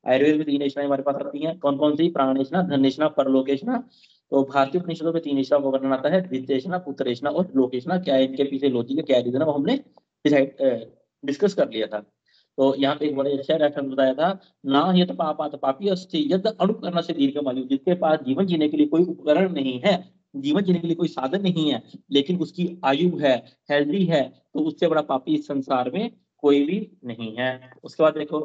आयुर्वेद में 3 निष्णाएं हमारे पास आती हैं, कौन कौन सी? प्राणेशना, धनेशना, परलोकेशना। तो भारतीय उपनिषदों में 3 निष्ठा को वर्णन आता है, द्वितीयेशना, उत्तरेशना और लोकेशना। क्या है इनके पीछे लॉजिक है, क्या रीजन है, वो हमने डिस्कस कर लिया था। तो यहाँ पे एक बड़े अच्छा रेफरेंस बताया था, ना यत पापात पापी अस्ति यद अनुकरण से दीर्घमायु, जिसके पास जीवन जीने के लिए कोई उपकरण नहीं है, जीवन जीने के लिए कोई साधन नहीं है, लेकिन उसकी आयु है, हेल्दी है, तो उससे बड़ा पापी इस संसार में कोई भी नहीं है। उसके बाद देखो,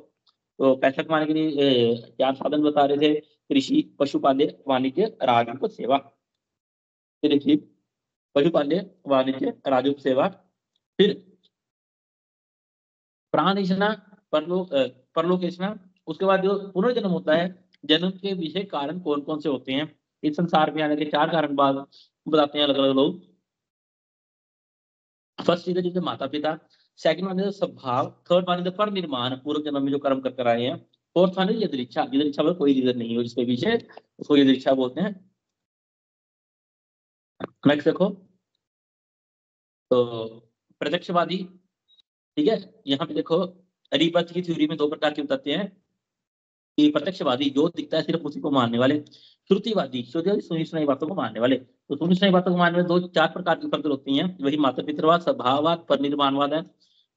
तो पैसा कमाने के लिए क्या साधन बता रहे थे? कृषि, पशुपालन, वाणिज्य, राजस्व, सेवा। कृषि, पशुपालन, वाणिज्य, राजस्व, सेवा। फिर प्राणेशना, परलोकेशना। उसके बाद जो पुनर्जन्म होता है, जन्म के विषय कारण कौन कौन से होते हैं? इस संसार में आने के 4 कारण बाद बताते हैं अलग अलग लोग। फर्स्ट चीज है जैसे माता पिता, सेकंड वन है स्वभाव, थर्ड वन है पर निर्माण, पूर्व जन्म में जो कर्म कर कर आए हैं, फोर्थ वन है यदृच्छा, यदृच्छा में कोई रीजन नहीं हो जिसके पीछे, उसको यदृच्छा बोलते हैं। नेक्स्ट देखो, तो प्रत्यक्षवादी, ठीक है, यहाँ पे देखो रीबर्थ की थ्योरी में 2 प्रकार के बताते हैं कि प्रत्यक्षवादी जो दिखता है सिर्फ उसी को मानने वाले, श्रुतिवादी सुनी सुनाई बातों को मानने वाले। तो सुनी सुनाई बातों को मानने वाले 4 प्रकार की फर्क होती हैं, वही माता पितृवाद, स्वभाववाद, परिनिर्वाणवाद है,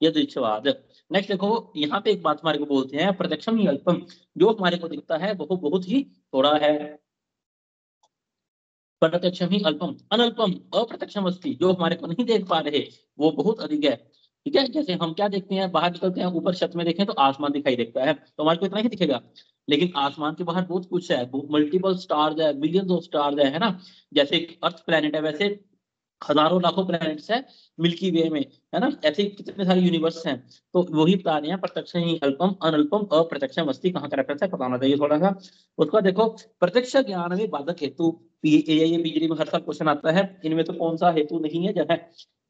यदृच्छवाद। नेक्स्ट देखो, यहाँ पे एक बात हमारे को बोलते हैं, प्रत्यक्षम ही अल्पम, जो हमारे को दिखता है वो बहुत ही थोड़ा है। प्रत्यक्षम ही अल्पम, अनल्पम अप्रत्यक्षम अस्ति, जो हमारे को नहीं देख पा रहे वो बहुत अधिक है। ठीक है, जैसे हम क्या देखते हैं, बाहर निकलते हैं, ऊपर छत में देखें तो आसमान दिखाई देता है, तो हमारे को इतना ही दिखेगा, लेकिन आसमान के बाहर बहुत कुछ है, मल्टीपल स्टार्स है, बिलियंस ऑफ स्टार्स है ना। जैसे अर्थ प्लेनेट है, वैसे हजारों लाखों प्लैनेट्स हैं मिल्की वे में, है ना, ऐसे कितने सारे यूनिवर्स हैं। तो वही बता रहे हैं, प्रत्यक्ष ही अल्पम अनल्पम अप्रत्यक्षम अस्ति, कहाँ का रेफरेंस है पता होना चाहिए थोड़ा सा। उसका देखो, प्रत्यक्ष ज्ञान में बाधक हेतु, ये बिजली में हर साल क्वेश्चन आता है, इनमें तो कौन सा हेतु नहीं है, जब है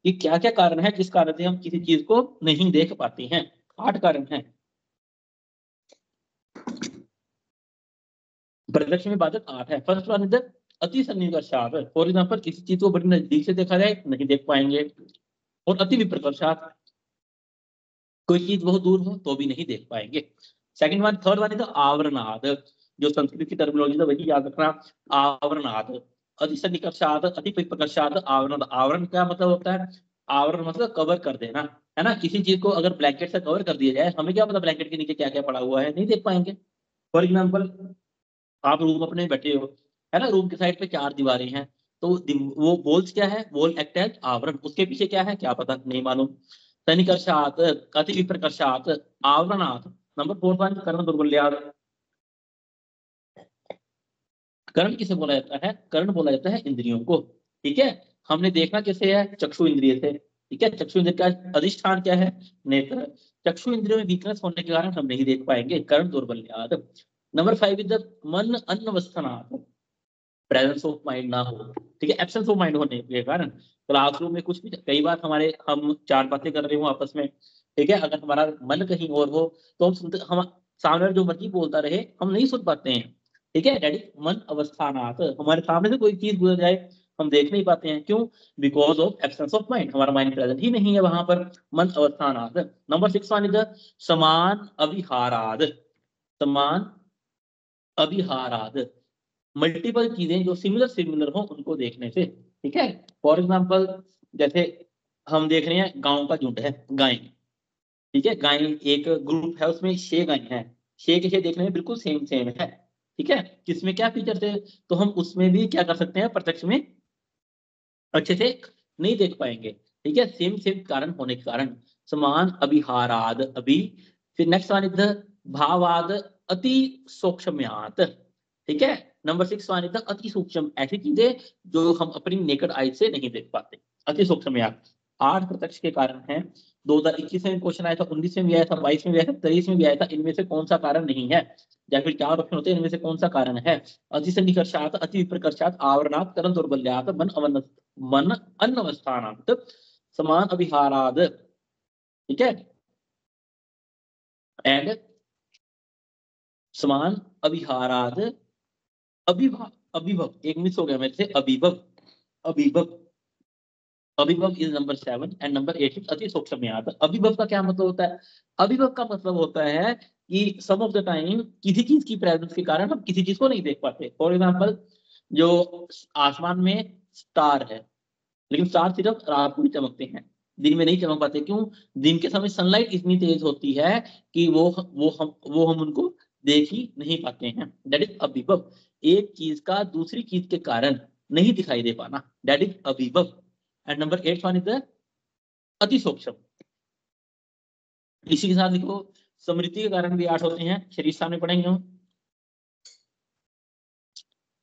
कि क्या क्या कारण है जिस कारण से हम किसी चीज को नहीं देख पाते हैं? 8 कारण है प्रत्यक्ष में, बाधक 8 है। फर्स्ट वन इधर अति सन्निकर्षात, फॉर एग्जाम्पल किसी चीज को बड़ी नजदीक से देखा जाए नहीं देख पाएंगे, और अति विप्रकर्षात, कोई चीज बहुत दूर हो तो भी नहीं देख पाएंगे। Second one, third one is आवरणाद, जो संस्कृत की टर्मिनोलॉजी है वही याद रखना, आवरणाद। अति सन्निकर्षात, अति विप्रकर्षात, आवरण। आवरण क्या मतलब होता है? आवरण मतलब कवर कर देना, है ना। किसी चीज को अगर ब्लैंकेट से कवर कर दिया जाए, हमें क्या पता ब्लैंकेट के नीचे क्या क्या पड़ा हुआ है, नहीं देख पाएंगे। फॉर एग्जाम्पल, आप रूम अपने बैठे हो, है ना, रूम के साइड पे 4 दीवारें हैं, तो वो वॉल्स क्या है, वॉल एक्ट एज आवरण, उसके पीछे क्या है क्या पता, नहीं मालूम। सन्निकर्षात, अति विप्रकर्षात, आवरणात्। नंबर 4 वन, कर्ण दुर्बल्यात्। कर्ण किसे बोला जाता है? कर्ण बोला जाता है इंद्रियों को। ठीक है, हमने देखना कैसे है? चक्षु इंद्रिय से। ठीक है, चक्षु इंद्रिय का अधिष्ठान क्या है? नेत्र। चक्षु इंद्रियों में वीकनेस होने के कारण हम नहीं देख पाएंगे, कर्ण दुर्बल्यात्। नंबर 5 इज मन अन्नवस्थानात्, प्रेजेंस ऑफ माइंड ना हो। ठीक है, एब्सेंस ऑफ माइंड होने के कारण क्लासरूम में कुछ भी, कई बार हमारे हम 4 बातें कर रहे हो आपस में, ठीक है, अगर हमारा मन कहीं और हो तो हम सुनते, हम सामने वाला जो मर्जी बोलता रहे हम नहीं सुन पाते हैं। ठीक है, दैट इज मन अवस्थानात, हमारे सामने से कोई चीज गुजर जाए हम देख नहीं पाते हैं, क्यों? Because of absence of mind, हमारा माइंड प्रेजेंट ही नहीं है वहां पर, मन अवस्थानात। नंबर 6 वन इज समान अभिहाराद, समान अभिहाराद, मल्टीपल चीजें जो सिमिलर सिमिलर हो उनको देखने से। ठीक है, फॉर एग्जाम्पल, जैसे हम देख रहे हैं गांव का झुंड है, गाय, ठीक है, गाय एक ग्रुप है, उसमें 6 गाय हैं, 6 के 6 देखने में बिल्कुल सेम सेम है। ठीक है, किसमें क्या फीचर थे, तो हम उसमें भी क्या कर सकते हैं, प्रत्यक्ष में अच्छे से नहीं देख पाएंगे। ठीक है, सेम सेम कारण होने के कारण, समान अभिहाराद अभी। फिर नेक्स्ट वन इज भावाद अति सूक्ष्म्यात। ठीक है, नंबर 6 वन इज अति सूक्ष्म, ऐसी चीजें जो हम अपनी नेकड आई से नहीं देख पाते, अति सूक्ष्म्यात। 8 प्रत्यक्ष के कारण हैं। 2021 में क्वेश्चन आया था, 19 में भी आया था, 22 में भी आया था, 23 में भी आया था, इनमें से कौन सा कारण नहीं है, या फिर 4 ऑप्शन होते हैं, इनमें से कौन सा कारण है? अति सन्निकर्षात, अति विप्रकर्षात, आवरणात्, करण दौर्बल्यात्, मन अन्नवस्थानात्, समान अभिहाराद। ठीक है, एंड समान अभिहाराद अभिभव, अभिभव एक मिस हो गया मेरे से, अभिभव, अभिभव, अभिभव इज नंबर 7 एंड नंबर 8 अति सूक्ष्म। अभिभव का क्या मतलब होता है? अभिभव का मतलब होता है कि सम ऑफ द टाइम किसी चीज की प्रेजेंस के कारण हम किसी चीज को नहीं देख पाते। फॉर एग्जाम्पल, जो आसमान में स्टार है, लेकिन स्टार सिर्फ रात को ही चमकते हैं, दिन में नहीं चमक पाते। क्यों? दिन के समय सनलाइट इतनी तेज होती है कि वो हम उनको देख ही नहीं पाते हैं। दैट इज अविभव। एक चीज का दूसरी चीज के कारण नहीं दिखाई दे पाना, दैट इज अविभव। एंड नंबर 8 वन इज अति सूक्ष्म। इसी के साथ देखो, स्मृति के कारण भी 8 होते हैं, शरीर सामने पढ़ेंगे हम।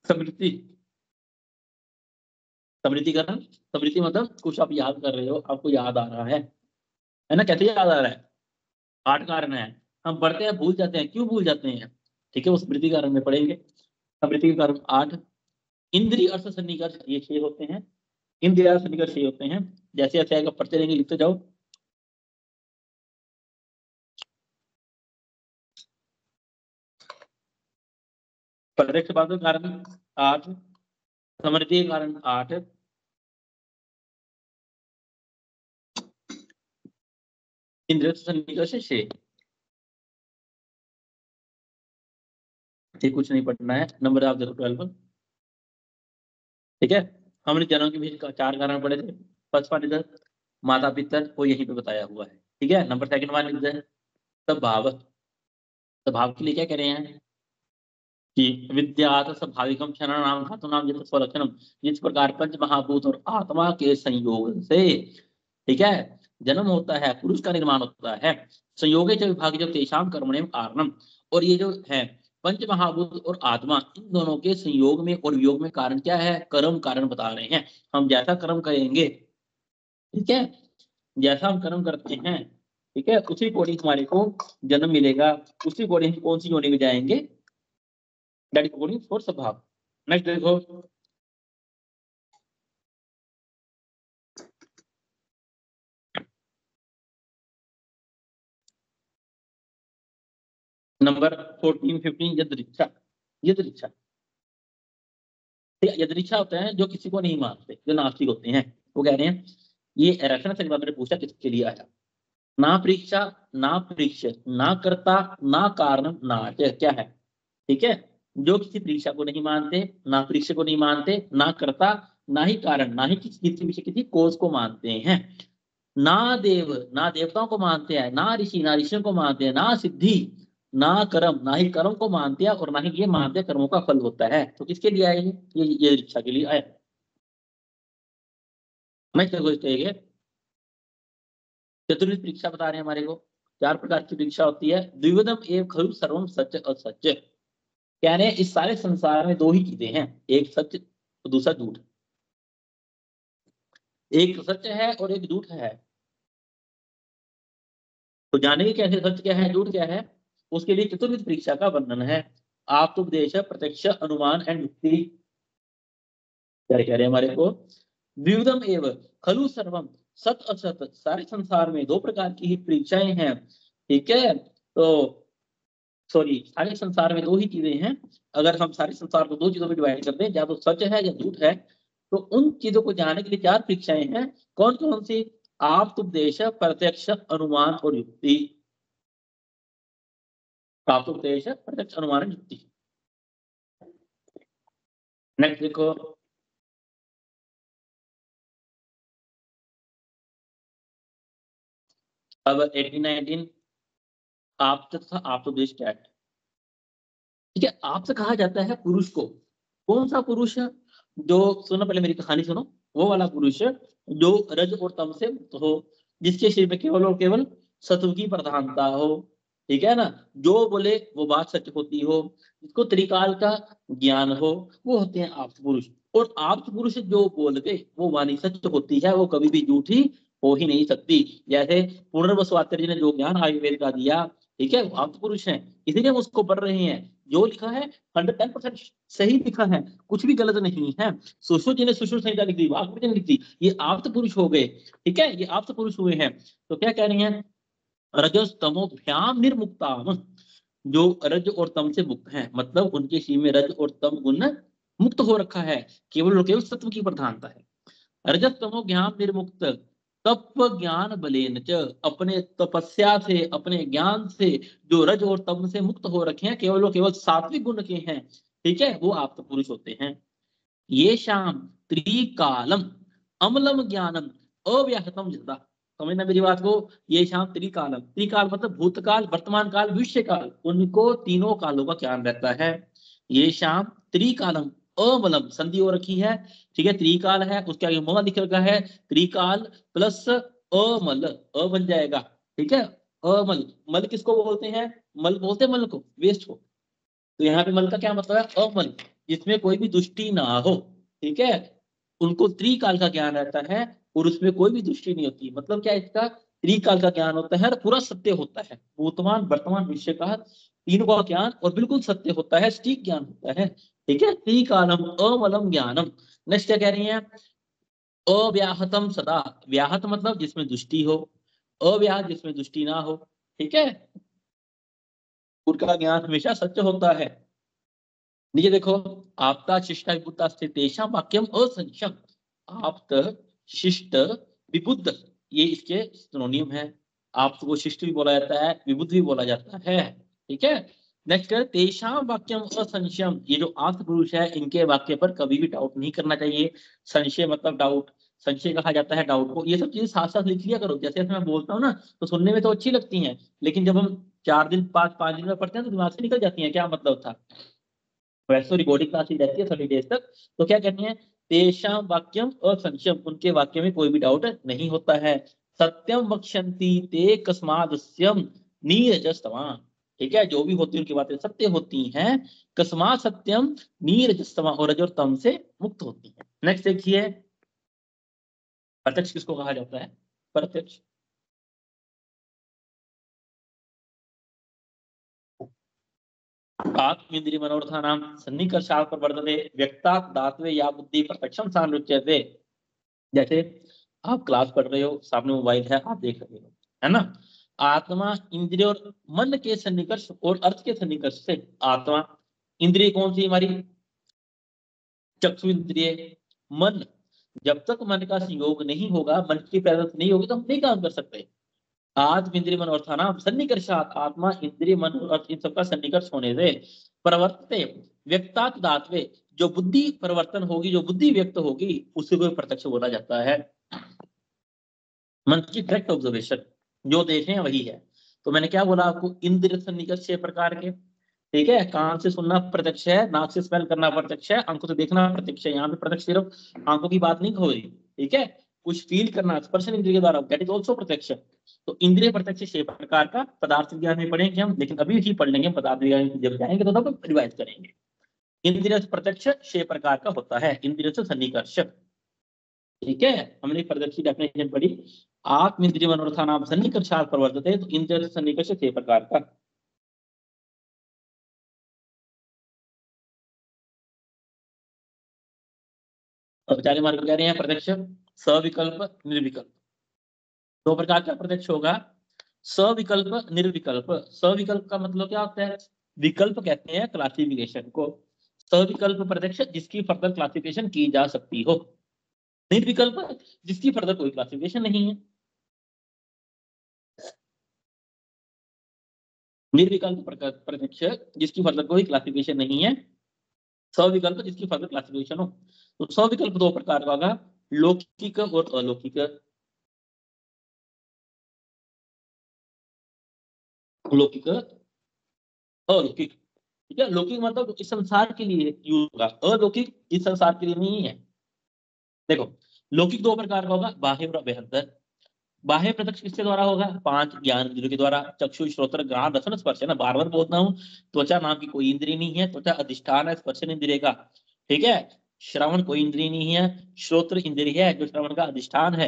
स्मृति, स्मृतिकरण, स्मृति मतलब कुछ आप याद कर रहे हो, आपको याद आ रहा है ना? कैसे याद आ रहा है? 8 कारण है। हम पढ़ते हैं भूल जाते हैं, क्यों भूल जाते हैं? ठीक है, वो स्मृति कारण में पढ़ेंगे। स्मृति के कारण 8। इंद्रिय अर्थ सन्निकर्ष, ये 6 होते हैं। इंद्रिय अर्थ सन्निकर्ष 6 होते हैं। जैसे जैसे आएगा पढ़ते रहेंगे, लिखते जाओ। प्रत्यक्ष बात के कारण 8, स्मृति के कारण 8, इंद्रिय अर्थ सन्निकर्ष 6। ठीक, कुछ नहीं पढ़ना है। नंबर आप देखो 12। ठीक है, हमने जन्म के बीच 4 कारण पढ़े थे। फर्स्ट वन इधर माता पिता, वो यहीं पे बताया हुआ है। ठीक है, नंबर सेकंड वन इधर स्वभाव। स्वभाव के लिए क्या कह रहे हैं कि विद्यात स्वाभाविकम क्षणानाम धातुनाम यत् स्वलक्षणम। जिस प्रकार पंच महाभूत और आत्मा के संयोग से, ठीक है, जन्म होता है, पुरुष का निर्माण होता है। संयोगे च विभाग जब तेषाम कर्मणे कारणम। और ये जो है पंच महाभूत और आत्मा, इन दोनों के संयोग में और वियोग में कारण क्या है? कर्म कारण बता रहे हैं। हम जैसा कर्म करेंगे, ठीक है, जैसा हम कर्म करते हैं, ठीक है, उसी अकॉर्डिंग हमारे को जन्म मिलेगा। उसी अकॉर्डिंग कौन सी योनि में जाएंगे, दैट इज अकॉर्डिंग फॉर स्वभाव। नेक्स्ट देखो, नंबर 14 15 यदृच्छा। यदृच्छा, यदृच्छा होता है जो किसी को नहीं मानते, जो नास्तिक होते हैं। वो कह रहे हैं, ये रेफरेंस एक बार मैंने पूछा किसके लिए आया। ना परीक्षा, ना परीक्ष, ना कर्ता, ना कारण, ना क्या है? ठीक है, जो किसी परीक्षा को नहीं मानते, ना परीक्षा को नहीं मानते, ना कर्ता, ना ही कारण, ना ही किसी पीछे किसी कोष को मानते हैं। ना देव, ना देवताओं को मानते हैं, ना ऋषि, ना ऋषियों को मानते हैं, ना सिद्धि, ना कर्म, ना ही कर्म को मानते हैं, और ना ही ये मानते हैं कर्मों का फल होता है। तो किसके लिए आए ये इच्छा के लिए आए। मैं क्या चतुर्विध परीक्षा बता रहे हैं हमारे को। 4 प्रकार की परीक्षा होती है। द्विविधम एव खलु सर्वम सच असच। कह रहे हैं इस सारे संसार में 2 ही चीजें हैं, एक सच और दूसरा झूठ। एक सच है और एक झूठ है। तो जानेंगे कैसे सच क्या है, झूठ क्या है? उसके लिए चतुर्विध परीक्षा का वर्णन है। आत्मोपदेश, प्रत्यक्ष, अनुमान एंड युक्ति। क्या कह रहे हैं हमारे को? द्विविधम एव खलु सर्वम सत असत। सारे संसार में 2 प्रकार की ही परीक्षाएं हैं। ठीक है, तो सॉरी, सारे संसार में 2 ही चीजें हैं। अगर हम सारे संसार को 2 चीजों में डिवाइड कर दें, या तो सच है या झूठ है, तो उन चीजों को जानने के लिए 4 परीक्षाएं हैं। कौन कौन सी? आत्मोपदेश, प्रत्यक्ष, अनुमान और युक्ति। आत्मोपदेश, प्रत्यक्ष, अनुमान और युक्ति। नेक्स्ट देखो, अब 18 19 आप तथा आत्मोपदेश क्या है? ठीक है, आपसे कहा जाता है पुरुष को। कौन सा पुरुष? जो, सुनो पहले मेरी कहानी सुनो। वो वाला पुरुष जो रज और तम से मुक्त हो, जिसके शरीर में केवल और केवल सत्व की प्रधानता हो। ठीक है ना? जो बोले वो बात सच होती हो, जिसको त्रिकाल का ज्ञान हो, वो होते हैं आप्त पुरुष। और आप्त पुरुष जो बोल गए वो वाणी सच होती है, वो कभी भी झूठी हो ही नहीं सकती। जैसे पुनर्वसु जी ने जो ज्ञान आयुर्वेद का दिया, ठीक है, वो आप्त पुरुष है, इसीलिए हम उसको पढ़ रहे हैं। जो लिखा है 110% सही लिखा है, कुछ भी गलत नहीं है। सुश्रुत जी ने सुश्रुत संहिता लिख दी, वाग्भट ने लिख दी, ये आप्त पुरुष हो गए। ठीक है, ये आप्त पुरुष हुए हैं। तो क्या कह रही हैं? रजस्तमोभ्याम निर्मुक्ताम। जो रज और तम से मुक्त हैं, मतलब उनके शरीर में रज और तम गुण मुक्त हो रखा है, केवल और केवल सत्व की प्रधानता है। रजस्तमोभ्याम निर्मुक्त तप ज्ञान बलेन च, अपने तपस्या से अपने ज्ञान से जो रज और तम से मुक्त हो रखे हैं, केवल वो केवल सात्विक गुण के हैं, ठीक है, वो आप पुरुष होते हैं। ये शाम त्रिकालम अमलम ज्ञानम अव्याहतम जिंदा, समझना मेरी बात को। ये शाम त्रिकालम, त्रिकाल मतलब भूतकाल, वर्तमान काल, भविष्य काल, उनको तीनों कालों का ज्ञान रहता है। ये शाम त्रिकालम, अमलम संधि हो रखी है, ठीक है, त्रिकाल है, उसके आगे म लिख रखा है, त्रिकाल प्लस अमल, अ बन जाएगा, ठीक है। अमल, मल किसको बोलते हैं? मल बोलते हैं मल को, वेस्ट को। तो यहाँ पे मल का क्या मतलब है? अमल, जिसमें कोई भी दुष्टि ना हो, ठीक है, उनको त्रिकाल का ज्ञान रहता है और उसमें कोई भी दुष्टि नहीं होती। मतलब क्या इसका? त्रिकाल का ज्ञान होता है और पूरा सत्य होता है, वर्तमान वर्तमान भविष्य का तीनों का ज्ञान, और बिल्कुल सत्य होता है, सटीक ज्ञान होता है, ठीक है। त्रिकालम अमलम ज्ञानम। नेक्स्ट क्या कह रही है? अव्याहतम सदा, व्याहत मतलब जिसमें दुष्टि हो, अव्याहत जिसमें दुष्टि ना हो, ठीक है, उनका ज्ञान हमेशा सत्य होता है। नीचे देखो, आपता शिष्टा विबुद्धा तेषां वाक्यम असंख्यम। आप्त, शिष्ट, विबुद्ध, ये इसके सिनोनिम है। आप्त को शिष्ट भी बोला जाता है, विबुद्ध भी बोला जाता है, ठीक है। नेक्स्ट है तेषां वाक्यम असंशयम। ये जो आप्त पुरुष है, इनके वाक्य पर कभी भी डाउट नहीं करना चाहिए। संशय मतलब डाउट, संशय कहा जाता है डाउट को। ये सब चीजें साथ साथ लिख लिया करो, जैसे मैं बोलता हूँ ना, तो सुनने में तो अच्छी लगती हैं, लेकिन जब हम 4 दिन 5 दिन में पढ़ते हैं तो दिमाग से निकल जाती हैं, क्या मतलब था। वैसे तो रिकॉर्डिंग क्लास ही रहती है 30 डेज तक। तो क्या कहते हैं? तेषां वाक्यम असंशयम, उनके वाक्य में कोई भी डाउट नहीं होता है। सत्यम वक्ष्यन्ति ते कस्मादस्यम नीरजस्तमा, ठीक है, जो भी होती है उनकी बातें सत्य होती हैं। कस्मात् सत्यम नीरजस्तमा, और रज और तम से मुक्त होती है। नेक्स्ट देखिए, प्रत्यक्ष किसको कहा जाता है? प्रत्यक्ष आत्मेन्द्रिय मनोर्थानां सन्निकर्षात् प्रवर्तते व्यक्तात् दात्वे या बुद्धि प्रत्यक्षम सानृत्यते। जैसे आप क्लास पढ़ रहे हो, सामने मोबाइल है, आप देख रहे हो, है ना। आत्मा, इंद्रिय और मन के सन्निकर्ष और अर्थ के सन्निकर्ष से, आत्मा, इंद्रिय कौन सी हमारी? चक्षु इंद्रिय। मन, जब तक मन का संयोग नहीं होगा, मन की प्रेजेंस नहीं होगी, तो हम नहीं काम कर सकते। आत्म इंद्रिय मन अर्थाना सन्निकर्षात, आत्मा इंद्रिय मन और अर्थ इन सबका सन्निकर्ष होने से प्रवर्तते व्यक्तात् दात्वे, जो बुद्धि परिवर्तन होगी, जो बुद्धि व्यक्त होगी, उसी को प्रत्यक्ष बोला जाता है। मन की डायरेक्ट ऑब्जर्वेशन, जो देख रहे हैं वही है। तो मैंने क्या बोला आपको? इंद्रिय सन्निकर्ष 6 प्रकार के, ठीक है। कान से सुनना प्रत्यक्ष है, नाक से स्मेल करना प्रत्यक्ष है, आंखों से देखना प्रत्यक्ष है। यहाँ पे प्रत्यक्ष सिर्फ आंखों की बात नहीं हो रही, ठीक है। कुछ फील करना स्पर्शन इंद्रिय के द्वारा, दैट इज ऑल्सो प्रत्यक्ष। तो इंद्रिय प्रत्यक्ष 6 प्रकार का पदार्थ विज्ञान में पढ़ेंगे हम, लेकिन अभी ही पढ़ लेंगे पदार्थ विज्ञान जब जाएंगे तो तब रिवाइज करेंगे। इंद्रिय प्रत्यक्ष 6 प्रकार का होता है, इंद्रिय से सन्निकर्ष, ठीक है। हमने प्रत्यक्ष की डेफिनेशन पढ़ी, आत्म इंद्रिय मनोरथानाम सन्निकर्षात् प्रवर्तते, तो इंद्रिय से सन्निकर्ष 6 प्रकार का। अब 4 मार्ग कह रहे हैं प्रत्यक्ष सविकल्प निर्विकल्प। 2 प्रकार का प्रत्यक्ष होगा, सविकल्प निर्विकल्प। सविकल्प का मतलब क्या होता है? विकल्प कहते हैं क्लासिफिकेशन को। सविकल्प प्रत्यक्ष जिसकी फर्दर क्लासिफिकेशन की जा सकती हो, निर्विकल्प जिसकी फर्दर कोई क्लासिफिकेशन नहीं है। निर्विकल्प प्रत्यक्ष जिसकी फर्दर कोई क्लासिफिकेशन नहीं है, सविकल्प जिसकी फर्दर क्लासिफिकेशन हो। तो सविकल्प 2 प्रकार का होगा, लौकिक और अलौकिक। लौकिक, अलौकिक, ठीक है। लौकिक मतलब इस संसार के लिए यूज होगा, अलौकिक इस संसार के लिए नहीं है। देखो, लौकिक 2 प्रकार का होगा, बाह्य और अभ्यंतर। बाह्य प्रत्यक्ष किसके द्वारा होगा? 5 ज्ञान इंद्रियों के द्वारा, चक्षु श्रोत्र घ्राण रसन स्पर्श, है ना, बार बार बोलता हूँ। त्वचा नाम की कोई इंद्रिय नहीं है, त्वचा अधिष्ठान है स्पर्शन इंद्रिय का, ठीक है। श्रवण कोई इंद्रिय नहीं है, श्रोत्र इंद्रिय है जो श्रवण का अधिष्ठान है।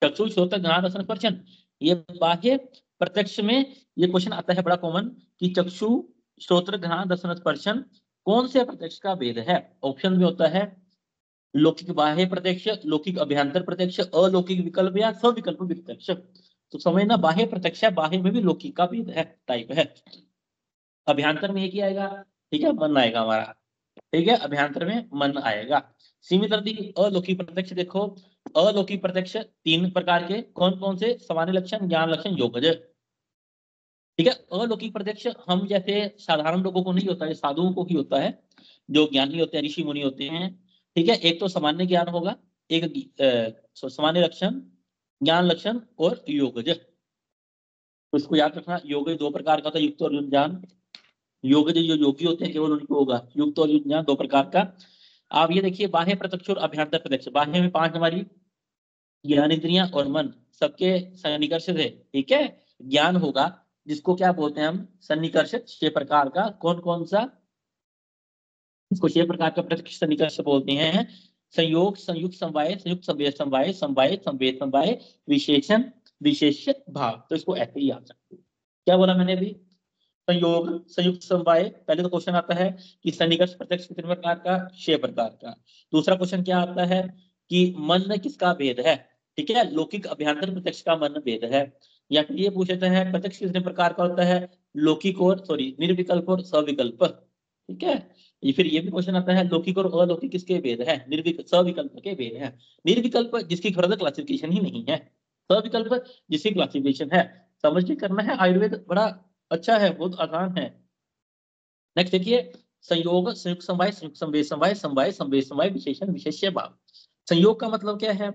चक्षु श्रोत्र घ्राण रसन स्पर्शन, ये बाह्य प्रत्यक्ष में ये क्वेश्चन आता है बड़ा कॉमन, कि चक्षु श्रोत्र घ्राण रसन स्पर्शन कौन से प्रत्यक्ष का भेद है। ऑप्शन में होता है लौकिक बाह्य प्रत्यक्ष, लौकिक अभ्यंतर प्रत्यक्ष, अलौकिक विकल्प या सविकल्प प्रत्यक्ष। तो समझना, बाह्य प्रत्यक्ष है, बाह्य में भी लौकिक का भेद है, टाइप है। अभ्यंतर में एक ही आएगा, ठीक है, मन आएगा हमारा, ठीक है, अभ्यंतर में मन आएगा। सीमित अवधि अलौकिक प्रत्यक्ष देखो, अलौकिक प्रत्यक्ष 3 प्रकार के, कौन कौन से? सामान्य लक्षण, ज्ञान लक्षण, योगज। ठीक है, अलौकिक प्रत्यक्ष हम जैसे साधारण लोगों को नहीं होता है, साधुओं को ही होता है, जो ज्ञानी होते हैं, ऋषि मुनि होते हैं। ठीक है, एक तो सामान्य ज्ञान होगा, एक सामान्य लक्षण, ज्ञान लक्षण और योगज। तो इसको याद रखना, योगज 2 प्रकार का होता है, युक्त और युक्त ज्ञान। योगज जो योगी होते हैं केवल उनको होगा, युक्त और युक्त ज्ञान 2 प्रकार का। आप ये देखिए, बाह्य प्रत्यक्ष और अभ्यंतर प्रत्यक्ष। बाह्य में 5 हमारी ज्ञान इंद्रियां और मन सबके सन्निकर्षित है। ठीक है, ज्ञान होगा जिसको क्या बोलते हैं हम? सन्निकर्षित 6 प्रकार का। कौन कौन सा? इसको 6 प्रकार का प्रत्यक्ष सन्निकर्ष बोलते हैं। संयोग, संयुक्त समवाय, संयुक्त संवेद समवाय, समवाय संवेद समवाय, विशेषण, विशेष्य भाव। तो इसको ऐसे ही याद रखते। क्या बोला मैंने अभी? संयोग, संयुक्त समवाय। पहले तो क्वेश्चन आता है कि सन्निकर्ष प्रत्यक्ष कितने प्रकार का? 6 प्रकार का। दूसरा क्वेश्चन क्या आता है कि मन किसका भेद है? ठीक है, लौकिक अभ्यंतर प्रत्यक्ष का मन भेद है। या फिर ये पूछ लेते हैं प्रत्यक्ष कितने प्रकार का होता है? लौकिक और निर्विकल्प और सविकल्प। ठीक है, ये फिर ये भी क्वेश्चन आता है लौकिक और अलौकिक किसके भेद है? सविकल्प के भेद है। निर्विकल्प जिसकी फर्दर क्लासिफिकेशन ही नहीं है, सविकल्प जिसकी क्लासिफिकेशन है। समझ के करना है, आयुर्वेद बड़ा अच्छा है, बहुत आसान है। नेक्स्ट देखिए, संयोग, संयुक्त समवाय, संयुक्त संवेद समवाय, समवाय संवेद समवाय, विशेषण, विशेष्य भाव। संयोग का मतलब क्या है?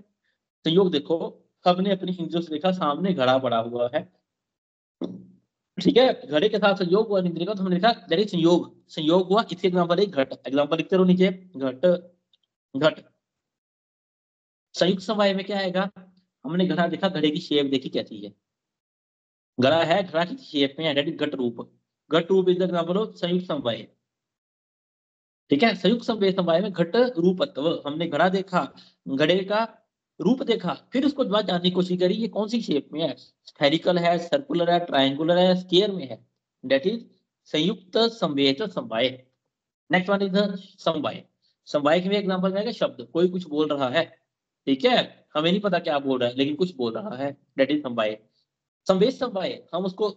संयोग देखो, हमने अपनी इंद्रियों से देखा, सामने घड़ा पड़ा हुआ है। ठीक है, घड़े के साथ संयोग हुआ इंद्रिय का, तो हमने देखा जरिए संयोग, संयोग हुआ। इसके एग्जाम्पल है घट, एग्जाम्पल लिखते रहो नीचे, घट, घट। संयुक्त समवाय में क्या आएगा? हमने घड़ा देखा, घड़े की शेप देखी कैसी है, घड़ा है, घड़ा की शेप में है, दैट इज घट रूप। घट रूप इज द एग्जाम्पल ऑफ संयुक्त समवाय। ठीक है, संयुक्त संवेद समवाय में घट रूपत्व, हमने घड़ा देखा, घड़े का रूप देखा, फिर उसको बाद जानने की कोशिश करी ये कौन सी शेप में है, स्फेरिकल है, सर्कुलर है, ट्रायंगुलर है, स्क्वायर में है। दैट इज संयुक्त संवेद समवाय। नेक्स्ट वन इज समवाय। समवाय के एग्जांपल में शब्द, कोई कुछ बोल रहा है, ठीक है, हमें नहीं पता क्या बोल रहा है लेकिन कुछ बोल रहा है, दैट इज समवाय। संवेद समवाय, हम उसको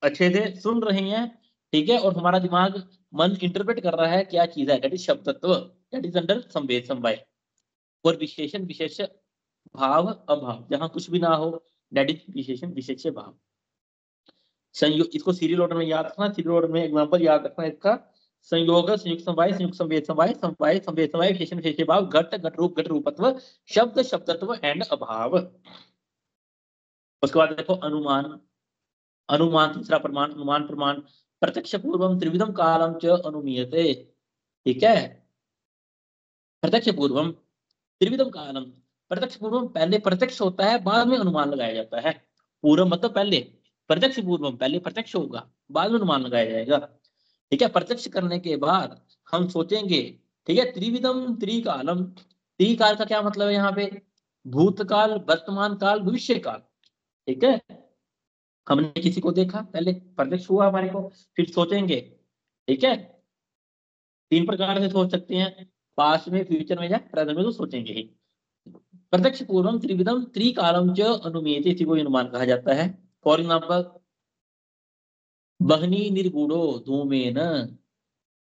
अच्छे से सुन रहे हैं, ठीक है, और हमारा दिमाग, मन इंटरप्रेट कर रहा है क्या चीज है, दैट इज शब्द तत्व, दैट इज अंडर संवेद समवाय। और विशेषण, विशेष भाव, अभाव, जहां कुछ भी ना हो, दैट इज विशेषण, विशेष भाव। संयोग, इसको सीरियल ऑर्डर में याद रखना, सीरियल ऑर्डर में एग्जांपल याद रखना इसका। संयोग, संयुक्त समवाय, संयुक्त संवेद समवाय, समवाय संवेद समवाय, विशेषण, विशेष भाव, घट, घट रूपत्व, शब्द, शब्दत्व एंड अभाव। उसके बाद देखो अनुमान, अनुमान तीसरा प्रमाण, अनुमान प्रमाण। प्रत्यक्ष पूर्वम त्रिविधम कालम च अनुमीयते। ठीक है, प्रत्यक्ष पूर्वम त्रिविधम कालम, प्रत्यक्ष पूर्वम पहले प्रत्यक्ष होता है, बाद में अनुमान लगाया जाता है। पूर्व मतलब पहले, प्रत्यक्ष पूर्वम पहले प्रत्यक्ष होगा, बाद में अनुमान लगाया जाएगा। ठीक है, प्रत्यक्ष करने के बाद हम सोचेंगे। ठीक है, त्रिविधम त्रिकालम, त्रिकाल का क्या मतलब है यहाँ पे? भूतकाल, वर्तमान काल, भविष्य काल। ठीक है, हमने किसी को देखा, पहले प्रत्यक्ष हुआ हमारे को, फिर सोचेंगे। ठीक है, 3 प्रकार से सोच सकते हैं, पास्ट में, फ्यूचर में या प्रेजेंट में, तो सोचेंगे ही। प्रत्यक्ष पूर्वम त्रिविधम त्रिकालम च अनुमीयते, इसी को अनुमान कहा जाता है। फॉर एग्जाम्पल, वहनी निर्गुणो धूमेन।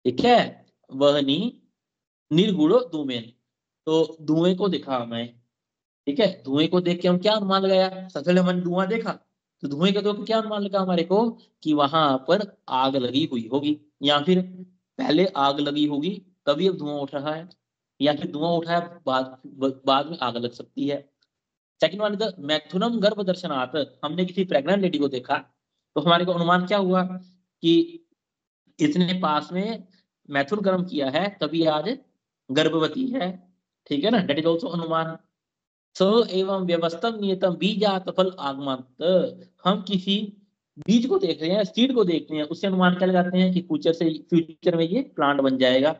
ठीक है, वहनी निर्गुणो धूमेन, तो धुएं को देखा हमें। ठीक है, धुएं को देख के हम क्या अनुमान लगाया? सबसे पहले हमने धुआं देखा, तो धुएं के देख के क्या अनुमान लगा हमारे को कि वहां पर आग लगी हुई होगी, या फिर पहले आग लगी होगी तभी अब धुआं उठ रहा है, या फिर धुआं उठा है बाद में आग लग सकती है। सेकंड वन इज मैथुनम गर्भ दर्शनात्, हमने किसी प्रेग्नेंट लेडी को देखा, तो हमारे को अनुमान क्या हुआ कि इसने पास में मैथुन कर्म किया है तभी आज गर्भवती है। ठीक है ना, दैट इज ऑल्सो अनुमान। स एवं व्यवस्थम नियतम बीजात फल आगमत, हम किसी बीज को देख रहे हैं, सीड को देख रहे हैं, उससे अनुमान क्या लगाते हैं कि फ्यूचर में ये प्लांट बन जाएगा।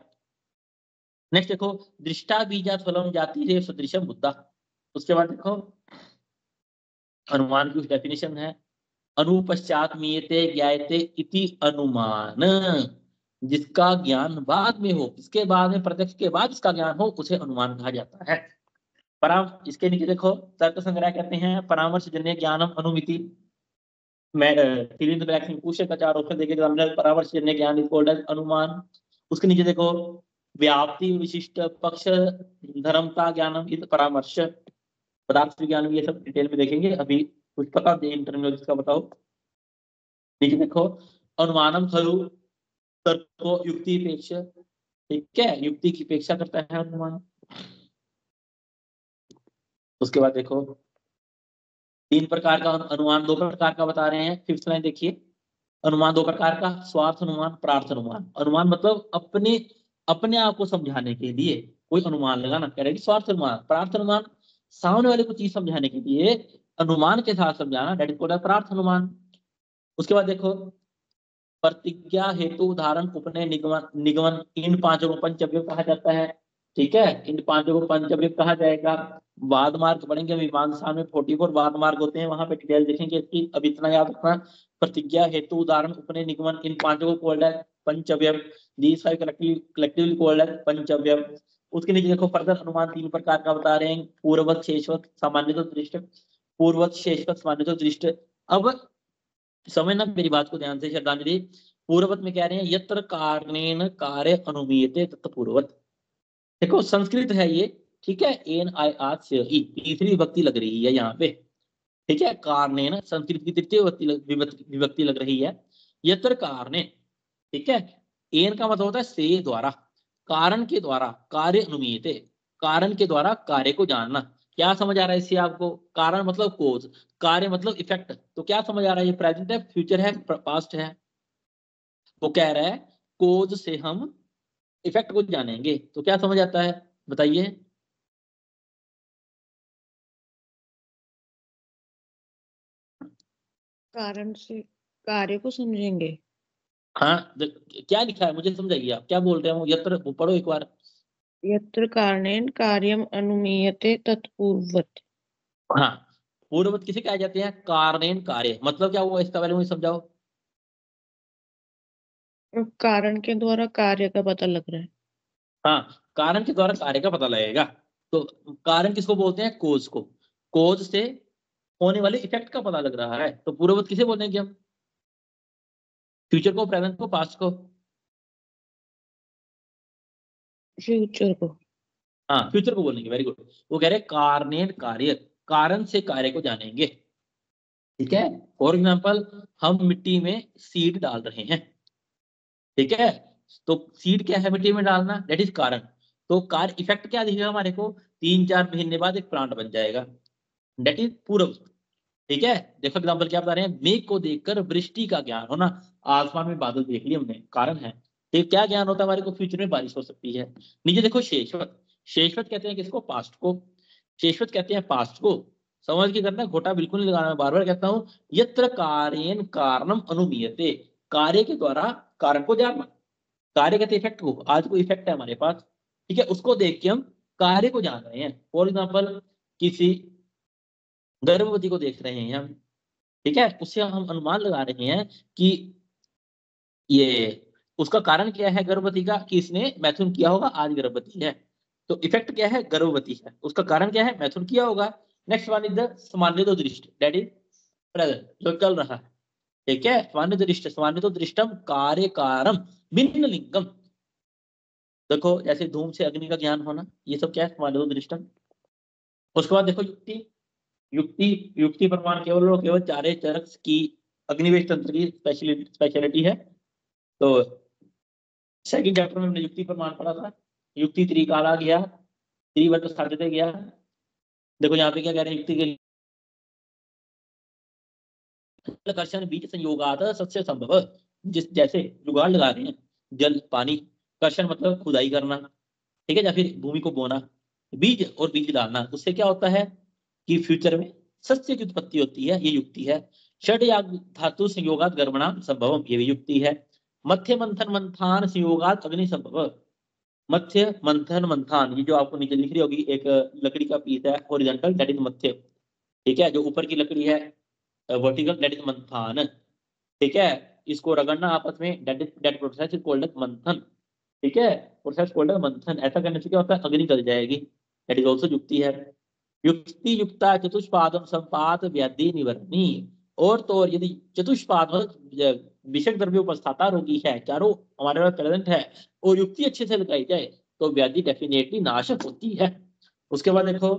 नेक्स्ट देखो, दृष्टा बीजात फलम जाति रे सदृशम बुद्धा। उसके बाद देखो अनुमान की डेफिनेशन है, अनुपश्चात मीयते ज्ञायते इति अनुमान, जिसका ज्ञान बाद में हो, इसके बाद में, प्रत्यक्ष के बाद इसका ज्ञान हो, उसे अनुमान कहा जाता है। इसके नीचे देखो, तर्क संग्रह कहते हैं परामर्श जन्य ज्ञानम अनुमिति। मैं फिल इन द ब्लैंक्स में पूछे का 4 ऑप्शन देके परामर्श जन्य ज्ञान इज कॉल्ड एज अनुमान। उसके नीचे देखो, व्याप्ति विशिष्ट पक्ष धर्मता ज्ञानम इत परामर्श पदार्थ विज्ञान ये सब डिटेल में देखेंगे। अभी कुछ पता दे इन टर्मिनोलॉजी का बताओ। ठीक है, देखो अनुमानम खलु तर्को युक्ति अपेक्षा, ठीक है, युक्ति की अपेक्षा करता है अनुमान। उसके बाद देखो तीन प्रकार का अनुमान, दो प्रकार का बता रहे हैं। फिफ्थ लाइन देखिए, अनुमान दो प्रकार का, स्वार्थ अनुमान, प्रार्थ अनुमान। अनुमान मतलब अपने आप को समझाने के लिए कोई अनुमान लगाना, कह रहे हैं स्वार्थ अनुमान। प्रार्थ अनुमान सामने वाले को चीज समझाने के लिए अनुमान के साथ समझाना, दैट इज कॉल्ड प्रार्थ अनुमान। उसके बाद देखो प्रतिज्ञा हेतु उदाहरण उपनय निगमन, निगमन इन पांचों को पंचव्य कहा जाता है। ठीक है, इन पांचों को पंचव्य कहा जाएगा। वाद मार्ग पढ़ेंगे, मीमांसा में 44 वाद मार्ग होते हैं, वहां पे डिटेल देखेंगे इसकी। अब इतना याद रखना, प्रतिज्ञा हेतु उदाहरण उपनय निगमन इन पांचों को कॉल्ड है पंचव्य। दीस फाइव कलेक्टिवली कॉल्ड है पंचव्य। उसके नीचे देखो फर्दर अनुमान तीन प्रकार का बता रहे हैं, पूर्ववत, शेषवत, सामान्यतः दृष्ट। पूर्ववत, शेषवत, सामान्यतः दृष्ट। अब समझना मेरी बात को ध्यान से श्रद्धांजलि। पूर्ववत में कह रहे हैं यत्र कारणेन कार्य अनुमीयते तत् पूर्ववत। देखो संस्कृत है ये, ठीक है, एन आई आर से ई, तीसरी विभक्ति लग रही है यहाँ पे। ठीक है, कारणेन संस्कृत की तृतीय विभक्ति लग रही है। यत्र कारणे, ठीक है, एन का मतलब होता है से द्वारा, कारण के द्वारा कार्य अनुमीयते, कारण के द्वारा कार्य को जानना। क्या समझ आ रहा है इससे आपको? कारण मतलब कोज, कार्य मतलब इफेक्ट। तो क्या समझ आ रहा है? ये प्रेजेंट है, फ्यूचर है, पास्ट है। वो कह रहा है कोज से हम इफेक्ट को जानेंगे। तो क्या समझ आता है बताइए? कारण से कार्य को समझेंगे। हाँ, क्या लिखा है मुझे समझाइए, आप क्या बोल रहे हो? यत्र वो पढ़ो एक बार। यत्र कारणेन कार्यम अनुमीयते तत्पूर्ववत्। हाँ, पूर्ववत किसे कहा जाते हैं? कारणेन कार्य, मतलब क्या हुआ इसका? पहले मुझे समझाओ। कारण के द्वारा कार्य का पता लग रहा है। हाँ, कारण के द्वारा कार्य का पता लगेगा। तो कारण किसको बोलते हैं? कोज को। कोज से होने वाले इफेक्ट का पता लग रहा है। तो पूर्ववत किसे बोलेंगे हम? फ्यूचर को, प्रेजेंट को, पास्ट को? फ्यूचर को। हाँ, फ्यूचर को बोलेंगे। Very good. वो कह रहे कारणेन कार्य, कारण से कार्य को जानेंगे। ठीक है, फॉर एग्जाम्पल हम मिट्टी में सीड डाल रहे हैं, ठीक है, तो सीड क्या है? मिट्टी में डालना, दैट इज कारण। तो कार्य इफेक्ट क्या दिखेगा हमारे को? 3-4 महीने बाद एक प्लांट बन जाएगा, दैट इज पूर्व। ठीक है, देखो एग्जाम्पल क्या बता रहे हैं, मेघ को देखकर वृष्टि का ज्ञान होना। आसमान में बादल देख लिए हमने, कारण है। तो क्या ज्ञान होता है हमारे को? फ्यूचर में बारिश हो सकती है। नीचे देखो शेषवत, शेषवत कहते हैं किसको? पास्ट को। शेषवत कहते हैं पास्ट को। समझ के करना, घोटा बिल्कुल नहीं लगाना। मैं बार बार कहता हूं, यत्र कार्येन कारणम अनुमीयते, कार्य के द्वारा कारण को जानना। कार्य कहते इफेक्ट को, आज कोई इफेक्ट है हमारे पास, ठीक है, उसको देख के हम कार्य को जान रहे हैं। फॉर एग्जाम्पल किसी गर्भवती को देख रहे हैं हम, ठीक है, उससे हम अनुमान लगा रहे हैं कि ये उसका कारण क्या है गर्भवती का, कि इसने मैथुन किया होगा, आज गर्भवती है। तो इफेक्ट क्या है? गर्भवती है। उसका कारण क्या है? मैथुन किया होगा। नेक्स्ट वन इज द सामान्य तो दृष्टि, दैट इज प्रेजेंट, जो चल रहा है। ठीक है, सामान्य दृष्टि, सामान्य तो दृष्टम कार्य कारम भिन्न लिंगम। देखो जैसे धूम से अग्नि का ज्ञान होना, ये सब क्या है? सामान्य तो दृष्टम। उसके बाद देखो युक्ति, युक्ति युक्ति प्रमाण केवल और केवल चारे चरक की अग्निवेश तंत्र की स्पेशलिटी है। तो सेकंड चैप्टर में हमने युक्ति प्रमाण पढ़ा था। युक्ति त्रिकाला गया, त्रिवत साध्यते गया। देखो यहाँ पे क्या कह रहे हैं युक्ति के लिए, कर्षण बीज संयोगात सत्य संभव। जिस जैसे जुगाड़ लगा रहे हैं, जल पानी, कर्षण मतलब खुदाई करना, ठीक है, या फिर भूमि को बोना, बीज और बीज डालना, उससे क्या होता है कि फ्यूचर में सस्य की उत्पत्ति होती है। ये युक्ति है। षड या धातु संयोगात गर्भणाम संभवम, ये भी युक्ति है। मध्य मंथन मंथान संयोगात अग्नि संभव। मध्य मंथन मंथान, ये जो आपको नीचे लिख रही होगी, एक लकड़ी का पीस है हॉरिजॉन्टल, दैट इज मध्य। ठीक है, जो ऊपर की लकड़ी है वर्टिकल, दैट इज मंथान। ठीक है, इसको रगड़ना आपस में, दैट प्रोसेस इज कॉल्ड मंथन। ठीक है, प्रोसेस कॉल्ड मंथन। ऐसा करने से क्या होता है? अग्नि जल जाएगी, दैट इज ऑल्सो युक्ति है। युक्ति युक्ता चतुष्पादम संपात व्याधि निवर्णी। और तो और यदि चतुष्पाद मतलब विषक द्रव्य उपस्थाता रोगी है, चारों हमारे पास प्रेजेंट है, और युक्ति अच्छे से लगाई जाए, तो व्याधि डेफिनेटली नाश होती है। उसके बाद देखो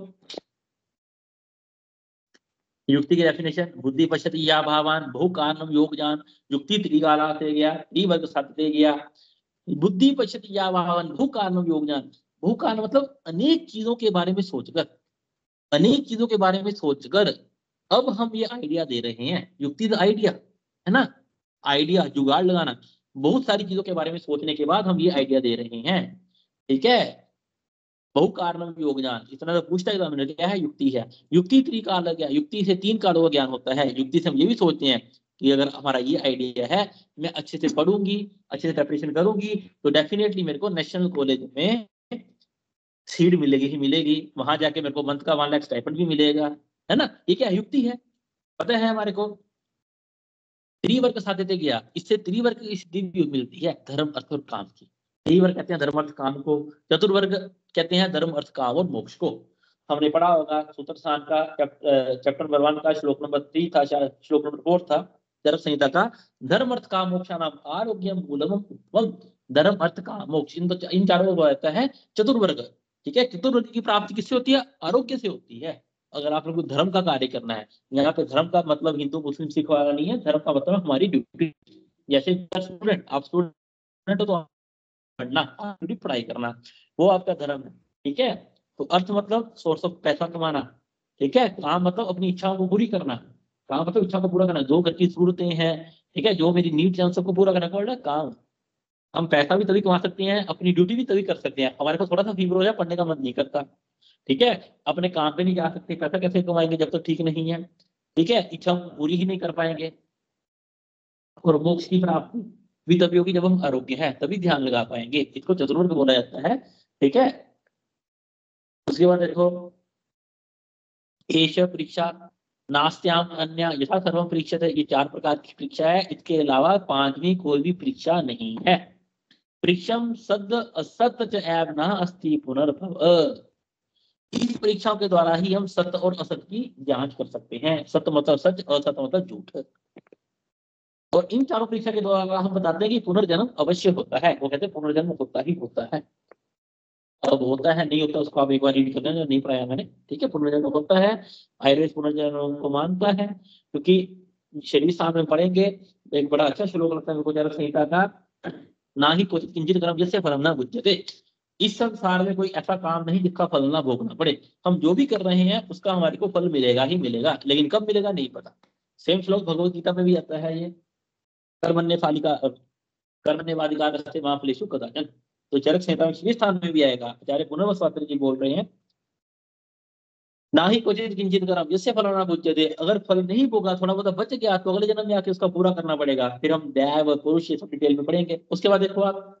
युक्ति की डेफिनेशन, बुद्धि पश्यति या भावान बहु कारणम योगजान, युक्ति त्रिकाला से गया, त्रिवर्ग सत्य से गया, बुद्धि पश्यति या भावान बहु कारणम योगजान। बहु कारण मतलब अनेक चीजों के बारे में सोचकर, अनेक चीजों के बारे में सोचकर अब हम ये आइडिया दे रहे हैं। युक्ति तो आइडिया है ना, आइडिया जुगाड़ लगाना, बहुत सारी चीजों के बारे में सोचने के बाद हम ये आइडिया दे रहे हैं। ठीक है, बहु कारणम योगजान, इतना तो पूछता है क्या है, युक्ति है। युक्ति त्रिकाल लग गया, युक्ति से 3 कालों का ज्ञान होता है। युक्ति से हम ये भी सोचते हैं कि अगर हमारा ये आइडिया है, मैं अच्छे से पढ़ूंगी, अच्छे से प्रिपरेशन करूंगी, तो डेफिनेटली मेरे को नेशनल कॉलेज में सीट मिलेगी ही मिलेगी, वहां जाके मेरे को मंथ का 1 लाख स्टाइपेंड भी मिलेगा, है ना। ये क्या युक्ति है, पता है हमारे को। त्रिवर्ग साध्यते गया, इससे त्रिवर्ग की सिद्धि भी मिलती है, धर्म अर्थ और काम की। त्रिवर्ग कहते हैं धर्म अर्थ काम को, चतुर्वर्ग कहते हैं धर्म अर्थ काम और मोक्ष को। हमने पढ़ा होगा सूत्र स्थान का चैप्टर नंबर 1 का श्लोक नंबर 3 था, शायद श्लोक नंबर 4 था चरक संहिता का, धर्म अर्थ काम मोक्ष नाम आरोग्यम मूलम उत्तमम। धर्म अर्थ काम मोक्ष, इन चारों को रहता है चतुर्वर्ग। ठीक है, चतुर्वर्ग की प्राप्ति किससे होती है, आरोग्य से होती है। अगर आप लोग को धर्म का कार्य करना है, यहाँ पे धर्म का मतलब हिंदू मुस्लिम सिख वाला नहीं है, धर्म का मतलब हमारी ड्यूटी। जैसे स्टूडेंट, आप स्टूडेंट हो तो पढ़ना, ड्यूटी पढ़ाई करना, वो आपका धर्म है। ठीक है, तो अर्थ मतलब सोर्स ऑफ पैसा कमाना। ठीक है, काम मतलब अपनी इच्छाओं को पूरी करना, काम मतलब इच्छा को पूरा करना, जो घर की जरूरतें हैं, ठीक है, जो मेरी नीड्स हैं उन सबको पूरा करना कौन है काम। हम पैसा भी तभी कमा सकते हैं, अपनी ड्यूटी भी तभी कर सकते हैं, हमारे पास थोड़ा सा फीवर हो जाए पढ़ने का मन नहीं करता। ठीक है, अपने काम पे नहीं जा सकते, पैसा कैसे कमाएंगे जब तक ठीक नहीं है। ठीक है, इच्छा पूरी ही नहीं कर पाएंगे। और मोक्ष की प्राप्ति भी तभी होगी जब हम आरोग्य है, तभी ध्यान लगा पाएंगे। इसको चतुर्वर्ग बोला जाता है। ठीक है, उसके बाद देखो एश परीक्षा नास्त्याम अन्य यथा सर्वम परीक्षा, ये 4 प्रकार की परीक्षा है, इसके अलावा 5वीं कोई भी परीक्षा नहीं है। परीक्षम सद असत च एव न अस्ति पुनर्भव। इस परीक्षाओं के द्वारा ही हम सत्य और असत्य की जांच कर सकते हैं। सत्य मतलब सच, असत्य मतलब झूठ। और इन चारों परीक्षा के द्वारा हम बताते हैं कि पुनर्जन्म अवश्य होता है। वो कहते हैं पुनर्जन्म होता ही होता है। अब होता है नहीं होता उसको आप एक बार रीड कर लेना, नहीं पढ़ाया मैंने। ठीक है, पुनर्जन्म होता है, आयुर्वेद पुनर्जन्म को मानता है, क्योंकि शरीर साथ में पढ़ेंगे। एक बड़ा अच्छा श्लोक लगता है मेरे को चरक संहिता का, ना ही क्वचित किंचित कर्म जिससे फलम न बुझ्यते। इस संसार में कोई ऐसा काम नहीं जिसका फल ना भोगना पड़े। हम जो भी कर रहे हैं उसका हमारे को फल मिलेगा ही मिलेगा, लेकिन कब मिलेगा नहीं पता। सेम श्लोक भगवत गीता में भी आता है ये, कर्मण्य फालिका कर्मण्यवादिकार वहां फलेषु कदाचन। तो चरक संहिता में 6वें स्थान में भी आएगा। आचार्य पुनर्वस्वात्र जी बोल रहे हैं, ना ही क्वचित किंचित कर्म जिससे फल ना बुझ्यते। अगर फल नहीं भोगा, थोड़ा बहुत बच गया, तो अगले जन्म में आके उसका पूरा करना पड़ेगा। फिर हम दैव पुरुष ये सब डिटेल में पढ़ेंगे। उसके बाद देखो आप,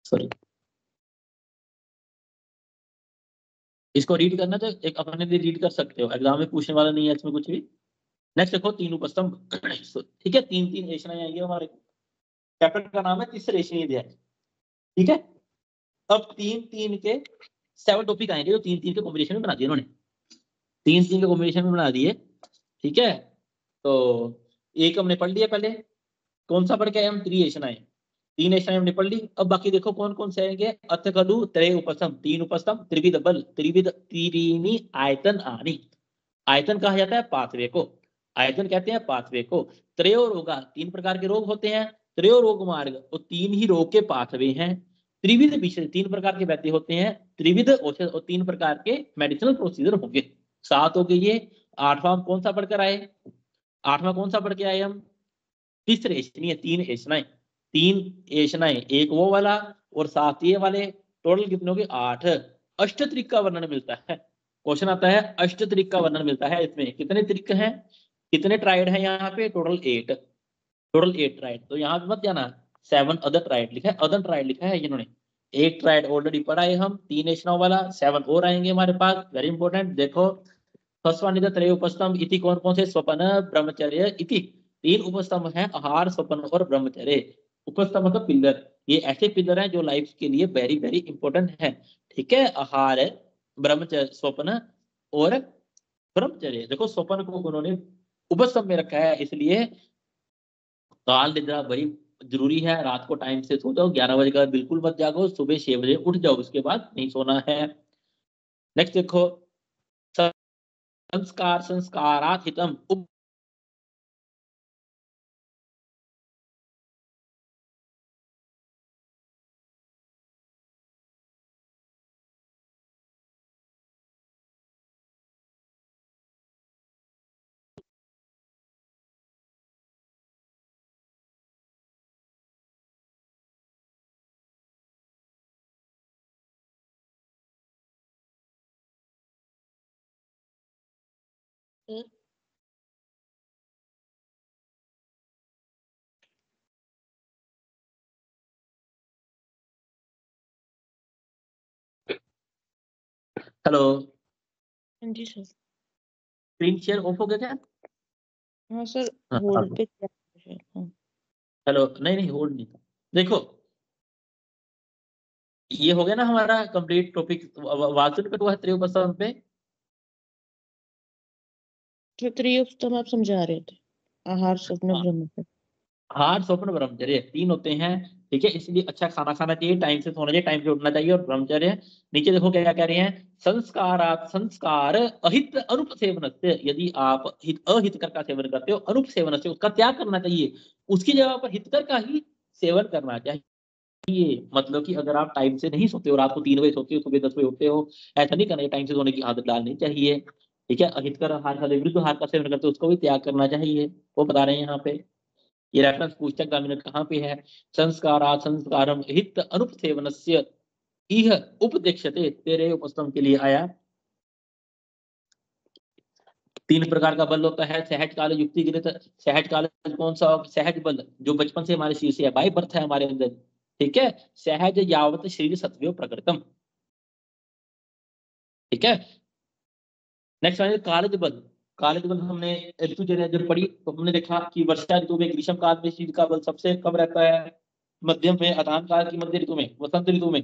सॉरी, इसको रीड करना तो एक अपने लिए रीड कर सकते हो, एग्जाम में पूछने वाला नहीं है इसमें कुछ भी। नेक्स्ट देखो 3 उपस्तंभ। ठीक है, 3 रेशनाएं आएंगी हमारे, चैप्टर का नाम है तीसरे अध्याय। ठीक है, अब 3 के 7 टॉपिक आएंगे जो 3 के कॉम्बिनेशन में बना दिए इन्होंने, 3 के कॉम्बिनेशन में बना दिए। ठीक है, तो एक हमने पढ़ लिया पहले, कौन सा पढ़ के आए हम, 3 रेशनाएं। 3 रेशनाएं हमने पढ़ ली। अब बाकी देखो कौन कौन से आएंगे, अथ खलु त्रय उपस्तंभ, 3 उपस्तंभ, त्रिविध बल, त्रिविध त्रिणी आयतन आनी। आयतन कहा जाता है पाथवे को, आयतन कहते हैं पाथवे को। त्रयो रोगा, 3 प्रकार के रोग होते हैं। त्रयो रोग मार्ग, वो 3 ही रोग के पाथवे हैं। त्रिविध विषय, 3 प्रकार के व्यक्ति होते हैं। त्रिविध औषध, और 3 प्रकार के मेडिसिनल प्रोसीजर होंगे। 7 हो गए ये। 8वां कौन सा पढ़कर आए, 8वां कौन सा पढ़ के आए हम, तीसरे ऐसनी है, 3 ऐसनाएं, 3 ऐसनाएं, एक वो वाला और 7 ये वाले, टोटल कितने हो गए 8। अष्टत्रिक का वर्णन मिलता है, क्वेश्चन आता है अष्टत्रिक का वर्णन मिलता है। इसमें कितने त्रिक हैं, कितने ट्राइड हैं यहाँ पे, टोटल 8, टोटल 8 ट्राइड। तो यहाँ पे मत जाना 7 अदर ट्राइड लिखा है, अदर ट्राइड लिखा है इन्होंने। 1 ट्राइड ऑलरेडी पढ़ा है हम, 3 ऐसनाओं वाला, 7 और आएंगे हमारे पास, वेरी इंपॉर्टेंट। देखो फर्स्ट वन इज त्रय उपस्तंभ इति, कौन कौन से, स्वप्न ब्रह्मचर्य इति। 3 उपस्तंभ हैं, आहार स्वप्न और ब्रह्मचर्य। उपस्तंभ मतलब पिलर, ये ऐसे पिलर हैं जो लाइफ के लिए वेरी वेरी इंपॉर्टेंट है। ठीक है, आहार, ब्रह्मचर्य, स्वप्न और ब्रह्मचर्य। देखो स्वप्न को उन्होंने उपस्तंभ में रखा है, इसलिए काल निद्रा बड़ी जरूरी है रात को टाइम से सो जाओ, 11 बजे का बिल्कुल मत जागो, सुबह 6 बजे उठ जाओ, उसके बाद नहीं सोना है। नेक्स्ट देखो, संस्कार संस्कारात हितम उप हेलो, हाँ जी सर। स्क्रीन शेयर ऑफ हो गया क्या? हाँ सर, हाँ, होल्ड पे किया था शायद, हाँ। हेलो, नहीं नहीं होल्ड नहीं था। देखो ये हो गया ना हमारा कंप्लीट टॉपिक, वाचन कटुआ त्रिउपसम पे। क्षत्रिय उत्तम आप समझा रहे थे, आहार स्वप्न हाँ, ब्रह्म। हार्ट स्वप्न ब्रह्मचर्य 3 होते हैं। ठीक है, इसलिए अच्छा खाना खाना चाहिए, टाइम से सोना चाहिए, टाइम से उठना चाहिए, और ब्रह्मचर्य। नीचे देखो क्या कह रहे हैं, संस्कारात संस्कार अहित अनुप सेवन से, यदि आप अहितकर का सेवन करते हो, अनुप सेवन से उसका त्याग करना चाहिए, उसकी जगह पर हितकर का ही सेवन करना चाहिए। मतलब कि अगर आप टाइम से नहीं सोते हो, रात को 3 बजे सोते हो, सुबह 10 बजे उठते हो, ऐसा नहीं करना, टाइम से सोने की आदत डालनी चाहिए। ठीक है, अहितकर आहार का विरुद्ध आहार का सेवन करते हो, उसको भी त्याग करना चाहिए, वो बता रहे हैं यहाँ पे। ये रेफरेंस पूछता एग्जामिनर कहाँ पे है, संस्कारात् संस्कारम हित अनुपसेवनस्य इह उपदेक्षते, तेरे उपस्तम के लिए आया। 3 प्रकार का बल होता है, सहज काल, युक्ति गृहित। सहज काल कौन सा? सहज बल जो बचपन से हमारे शरीर से है, बाई बर्थ है हमारे अंदर। ठीक है, सहज यावत शरीर सत्वयो प्रकृतम। ठीक है, नेक्स्ट है कालज बल। कालज बल हमने ऋतुचर्या जब पढ़ी तो हमने देखा कि वर्षा ऋतु में, ग्रीष्म काल में शरीर का बल सबसे कम रहता है, मध्यम में, अधान काल की मध्य ऋतु में, वसंत ऋतु में,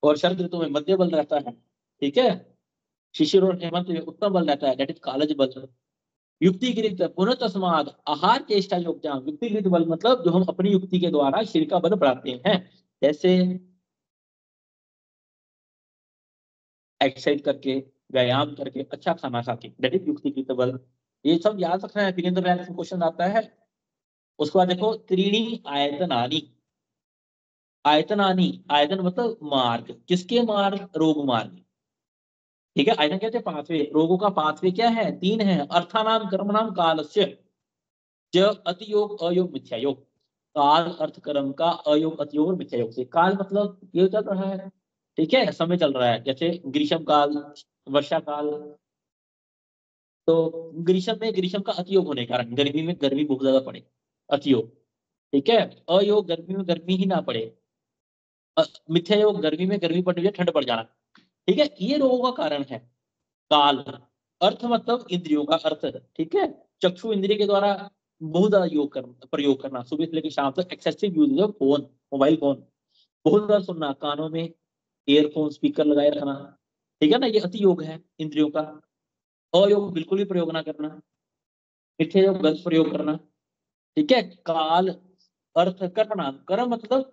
और शरद ऋतु में मध्य बल रहता है। ठीक है, शिशिर और हेमंत में उत्तम बल रहता है, दैट इज कालज बल। युक्तिगृत पुनः तस्माद आहार चेष्टा योगदान। युक्तिगृत बल मतलब जो हम अपनी युक्ति के द्वारा शरीर का बल बढ़ाते हैं, जैसे एक्सरसाइज करके, व्यायाम करके, अच्छा खाना खा के, दैट इज युक्तिगृत बल। ये सब याद रखना है, फिर इन द ब्लैंक्स में क्वेश्चन आता है। उसके बाद देखो त्रीणी आयतनानी। आयतनानी, आयतन मतलब मार्ग, किसके मार्ग? रोग मार्ग। ठीक है, आयतन कहते हैं पांचवे, रोगों का पांचवे क्या है? 3 है, अर्थानाम कर्मणाम कालस्य च अतियोग अयोग मिथ्यायोग। काल अर्थ कर्म का, अयोग अतियोग और मिथ्यायोग से। काल मतलब ये चल रहा है, ठीक है, समय चल रहा है, जैसे ग्रीष्म काल, वर्षा काल। तो ग्रीष्म में ग्रीष्म का अतियोग होने के कारण गर्मी में गर्मी बहुत ज्यादा पड़े, अतियोग। ठीक है, अयोग गर्मी में गर्मी ही ना पड़े, मिथ्या योग गर्मी में गर्मी पड़ रही है, ठंड पड़ जाना। ठीक है, ये रोगों का कारण है काल। अर्थ मतलब इंद्रियों का अर्थ। ठीक है, चक्षु इंद्रिय के द्वारा बहुत ज्यादा प्रयोग करना, सुबह से लेकर शाम तक excessive use of phone, mobile phone, बहुत ज्यादा सुनना, कानों में ईयरफोन स्पीकर लगाए रखना। ठीक है ना, ये अति योग है इंद्रियों का। अयोग बिल्कुल भी प्रयोग ना करना, मिथ्या योग गलत प्रयोग करना। ठीक है, काल अर्थ कर्म, कर्म मतलब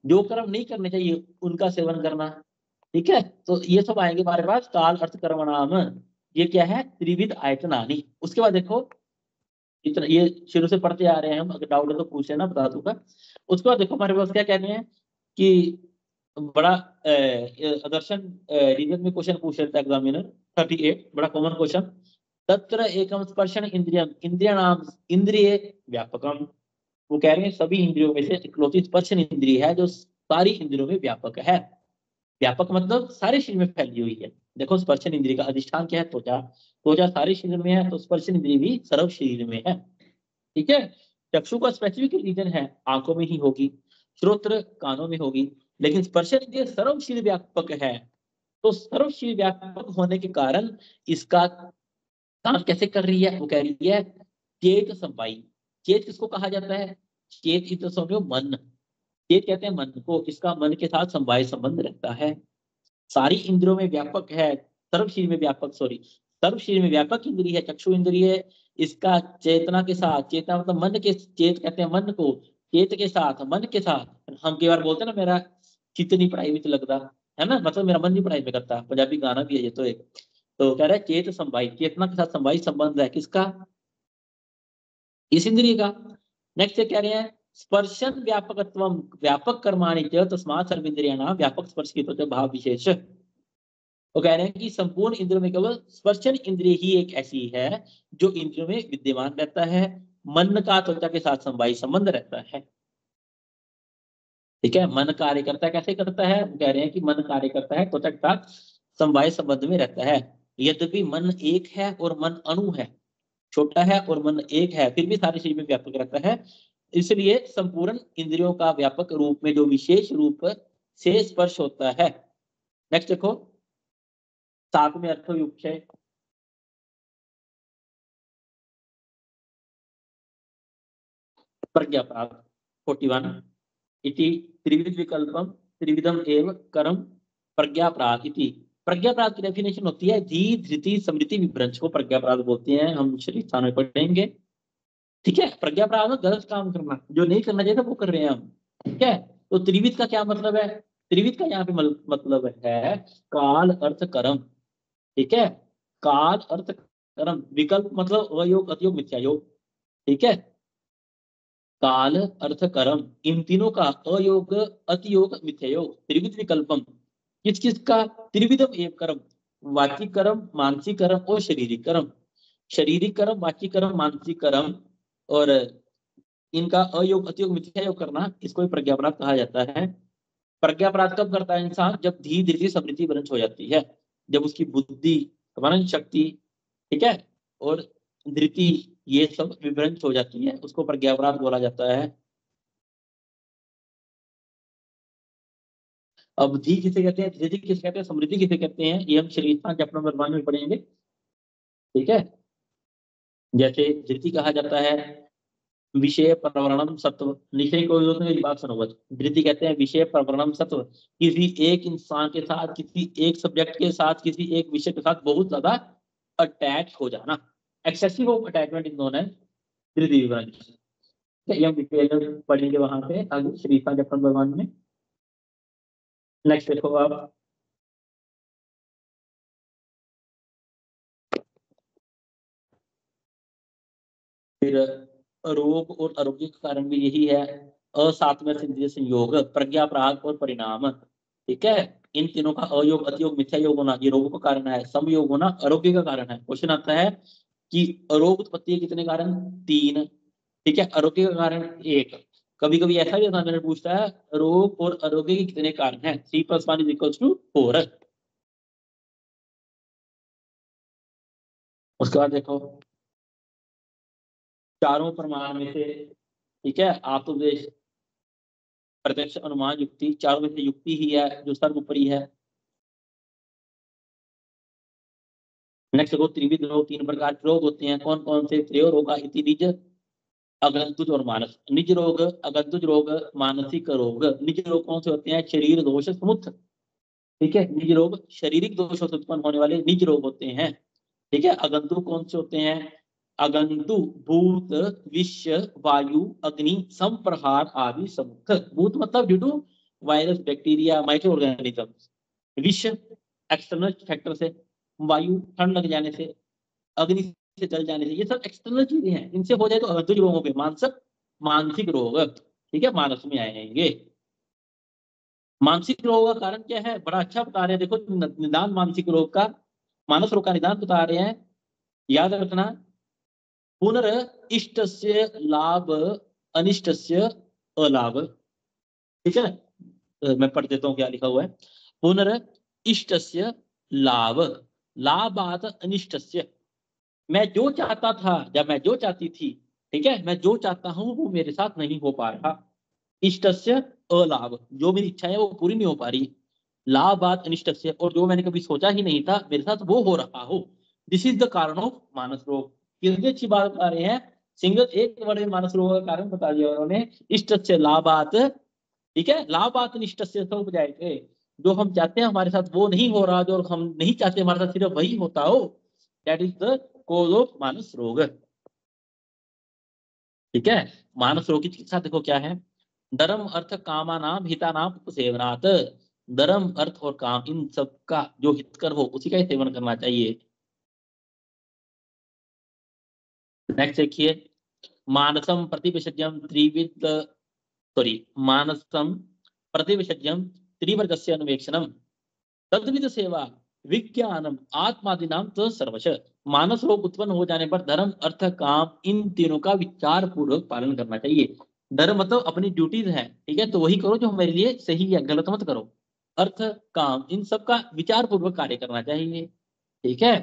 जो कर्म नहीं करने चाहिए उनका सेवन करना। ठीक है, तो ये सब आएंगे हमारे पास, काल अर्थ कर्म नाम। ये क्या है? त्रिविध आयतनानी। उसके बाद देखो, इतना ये शुरू से पढ़ते आ रहे हैं हम, अगर डाउट है तो पूछे ना, बता दूंगा। उसके बाद देखो हमारे पास क्या कहते हैं कि बड़ा दर्शन रीजन में क्वेश्चन पूछ लेता है एग्जामिनर, 38, बड़ा कॉमन क्वेश्चन। तत्र एकम स्पर्शन इंद्रियम इंद्रिय नाम इंद्रिय व्यापकम। वो कह रहे हैं सभी इंद्रियों में से इकलौती स्पर्शन इंद्रिय है जो सारी इंद्रियों में व्यापक है। व्यापक मतलब सारे शरीर में फैली हुई है। देखो स्पर्शन इंद्रिय का अधिष्ठान क्या है? त्वचा। त्वचा सारे शरीर में है, तो स्पर्शन इंद्रिय भी सर्व शरीर में है। ठीक है, चक्षु का स्पेसिफिक रीजन है, आंखों में ही होगी, श्रोत्र कानों में होगी, लेकिन स्पर्शन इंद्रिय सर्व शरीर व्यापक है। तो सर्व शरीर व्यापक होने के कारण इसका काम कैसे कर रही है? वो कह रही है चेत संवाई। चेत किसको कहा जाता है? चेत इत समझो मन। चेत कहते हैं मन को, इसका मन के साथ समवाय संबंध रहता है। सारी इंद्रियों में व्यापक है, सर्व शरीर में व्यापक, सॉरी, सर्व शरीर में व्यापक इंद्रिय है चक्षु इंद्रिय, इसका चेतना के साथ, चेतना मतलब मन के, चेत कहते हैं मन को, चेत के साथ, मन के साथ। हम कई बार बोलते हैं ना मेरा चित्त नहीं पढ़ाई में लगता है ना, मतलब मेरा मन नहीं पढ़ाई में करता, पंजाबी गाना भी है ये तो एक। तो कह रहा है चेत संवाई, चेतना के साथ संवाई संबंध है किसका, इस इंद्रिय का। नेक्स्ट कह रहे हैं स्पर्शन व्यापकत्वम, व्यापक कर्माणि च तस्मात् सर्वेन्द्रियाणाम व्यापक स्पर्श की तो भाव विशेष। वो कह रहे हैं कि संपूर्ण इंद्रियों में केवल स्पर्शन इंद्रिय ही एक ऐसी है जो इंद्रियों में विद्यमान रहता है, मन का त्वचा के साथ समवायी संबंध रहता है। ठीक है, मन कार्य करता है, कैसे करता है, वो कह रहे हैं कि मन कार्य करता है त्वचा के साथ समवाय संबंध में रहता है। यद्यपि मन एक है और मन अणु है, छोटा है और मन एक है, फिर भी सारे शरीर में व्यापक रहता है। इसलिए संपूर्ण इंद्रियों का व्यापक रूप में जो विशेष रूप से स्पर्श होता है। नेक्स्ट देखो 7वें अर्थयुक्त है, प्रज्ञाप्राग 41 इति त्रिविध विकल्पम त्रिविधम एव कर्म प्रज्ञाप्राग इति। प्रज्ञाप्राग की डेफिनेशन होती है धी धृति स्मृति विभ्रंश को प्रज्ञाप्राग बोलते हैं, हम शरीर स्थान में पढ़ेंगे। ठीक है, प्रज्ञाप्राग में गलत काम करना, जो नहीं करना चाहिए वो कर रहे हैं हम। ठीक है, तो त्रिविध का क्या मतलब है, त्रिविध का यहाँ पे मतलब है काल अर्थ कर्म। ठीक है, काल अर्थ कर्म, विकल्प मतलब अयोग अतियोग मिथ्या योग। ठीक है, काल अर्थ कर्म, इन तीनों का अयोग अतियोग मिथ्या योग, त्रिविध विकल्पम। किस किस का, त्रिविधम एव कर्म, वाचिक कर्म मानसिक कर्म और शारीरिक कर्म। शारीरिक कर्म, वाचिक कर्म, मानसिक कर्म और इनका अयोग अतियोग मिथ्या योग करना, इसको प्रज्ञापराध कहा जाता है। प्रज्ञापराध कब करता है इंसान, जब धी धृति स्मृति भ्रंश हो जाती है, जब उसकी बुद्धि स्मरण शक्ति, ठीक है, और धृति ये सब विभ्रंश हो जाती है, उसको प्रज्ञापराध बोला जाता है। अब धी किसे कहते हैं, धृति किसे कहते हैं, समृद्धि किसे कहते हैं, ये हम शरीर चैप्टर नंबर 1 में पढ़ेंगे। ठीक है, जैसे धृति कहा जाता है विषय प्रवरणम सत्व, निश्चय को मेरी बात सुनो बस। धृति कहते हैं विषय प्रवरणम सत्व, किसी एक इंसान के साथ, किसी एक सब्जेक्ट के साथ, किसी एक विषय के साथ बहुत ज्यादा अटैच हो जाना, excessive of attachment is known as धृति विभ्रंश। ये हम डिटेल में पढ़ेंगे वहां पे आगे श्रीफा चैप्टर नंबर 1 में। नेक्स्ट देखो आप, फिर रोग और आरोग्य का कारण भी यही है, असात्मय इंद्रिय संयोग, प्रज्ञापराग और परिणाम। ठीक है, इन तीनों का अयोग अतियोग मिथ्या योग होना ये रोगों का कारण है, समयोग होना आरोग्य का कारण है। क्वेश्चन आता है कि रोग उत्पत्ति के कितने कारण, 3। ठीक है, आरोग्य का कारण 1। कभी कभी ऐसा भी मैंने पूछता है रोग और आरोग्य के कितने कारण है, 3 + 1 = 4। उसके बाद देखो चारों प्रमाण में से, ठीक है, आत्मोपदेश प्रत्यक्ष अनुमान युक्ति, चारों में से युक्ति ही है जो सर्वोपरि है। नेक्स्ट देखो त्रिविध रोग, 3 प्रकार के रोग होते हैं, कौन कौन से, त्रयो रोगा इति निज अगंतुज और मानस। निज रोग, अगंतुज रोग, मानसिक रोग। निज रोग कौन से होते हैं, शरीर दोष समुत्थ। ठीक है, निज रोग शारीरिक दोषों से उत्पन्न होने वाले निज रोग होते हैं। ठीक है, अगंतु कौन से होते हैं, अगंतु भूत विश्व वायु अग्नि संप्रहार आदि समुत्थ। भूत मतलब due to virus bacteria microorganism, विश्व एक्सटर्नल फैक्टर से, वायु ठंड लग जाने से, अग्नि से जल जाने से, ये सब एक्सटर्नल चीजें हैं, इनसे हो जाए तो अगंतुज रोगों पे मानसिक मानसिक रोग। ठीक है, मानस में आएंगे। मानसिक रोग का कारण क्या है, बड़ा अच्छा बता रहे हैं, देखो निदान मानसिक रोग का, मानस रोग का निदान बता रहे हैं। याद रखना, पुनर इष्टस्य लाभ अनिष्टस्य अलाभ। ठीक है, मैं पढ़ देता हूँ क्या लिखा हुआ है। पुनर इष्टस्य लाभ, लाभात अनिष्टस्य, मैं जो चाहता था या मैं जो चाहती थी, ठीक है, मैं जो चाहता हूं वो मेरे साथ नहीं हो पा रहा। इष्टस्य अलाभ, जो मेरी इच्छा है वो पूरी नहीं हो पा रही। लाभात अनिष्टस्य, और जो मैंने कभी सोचा ही नहीं था मेरे साथ वो हो रहा हो। दिस इज द कारण ऑफ मानस रोग। कितनी अच्छी बात बता रहे हैं, सिंगल एक वर्ड में मानस रोग का कारण बता दिया उन्होंने, इष्टस्य लाभात। ठीक है, लाभात अनिष्टस्य सब जाएंगे, जो हम चाहते हैं हमारे साथ वो नहीं हो रहा, जो हम नहीं चाहते हमारे साथ सिर्फ वही होता हो, that is the cause of मानस रोग। ठीक है, मानस रोग की चिकित्सा देखो क्या है, धर्म अर्थ कामानाम हितानाम उपसेवनात्, धर्म अर्थ और काम इन सब का जो हितकर हो उसी का ही सेवन करना चाहिए। नेक्स्ट देखिए, मानसम प्रतिविषज्यम त्रिविध मानसम प्रतिविषज्यम त्रिवर्गस्य अन्वेक्षणम तद्विध सेवा विज्ञानम आत्मादिनाम तो सर्वश। मानस रोग उत्पन्न हो जाने पर धर्म अर्थ काम इन तीनों का विचार पूर्वक पालन करना चाहिए। धर्म मतलब अपनी ड्यूटीज है, ठीक है, तो वही करो जो हमारे लिए सही है, गलत मत करो। अर्थ काम इन सब का विचार पूर्वक कार्य करना चाहिए। ठीक है,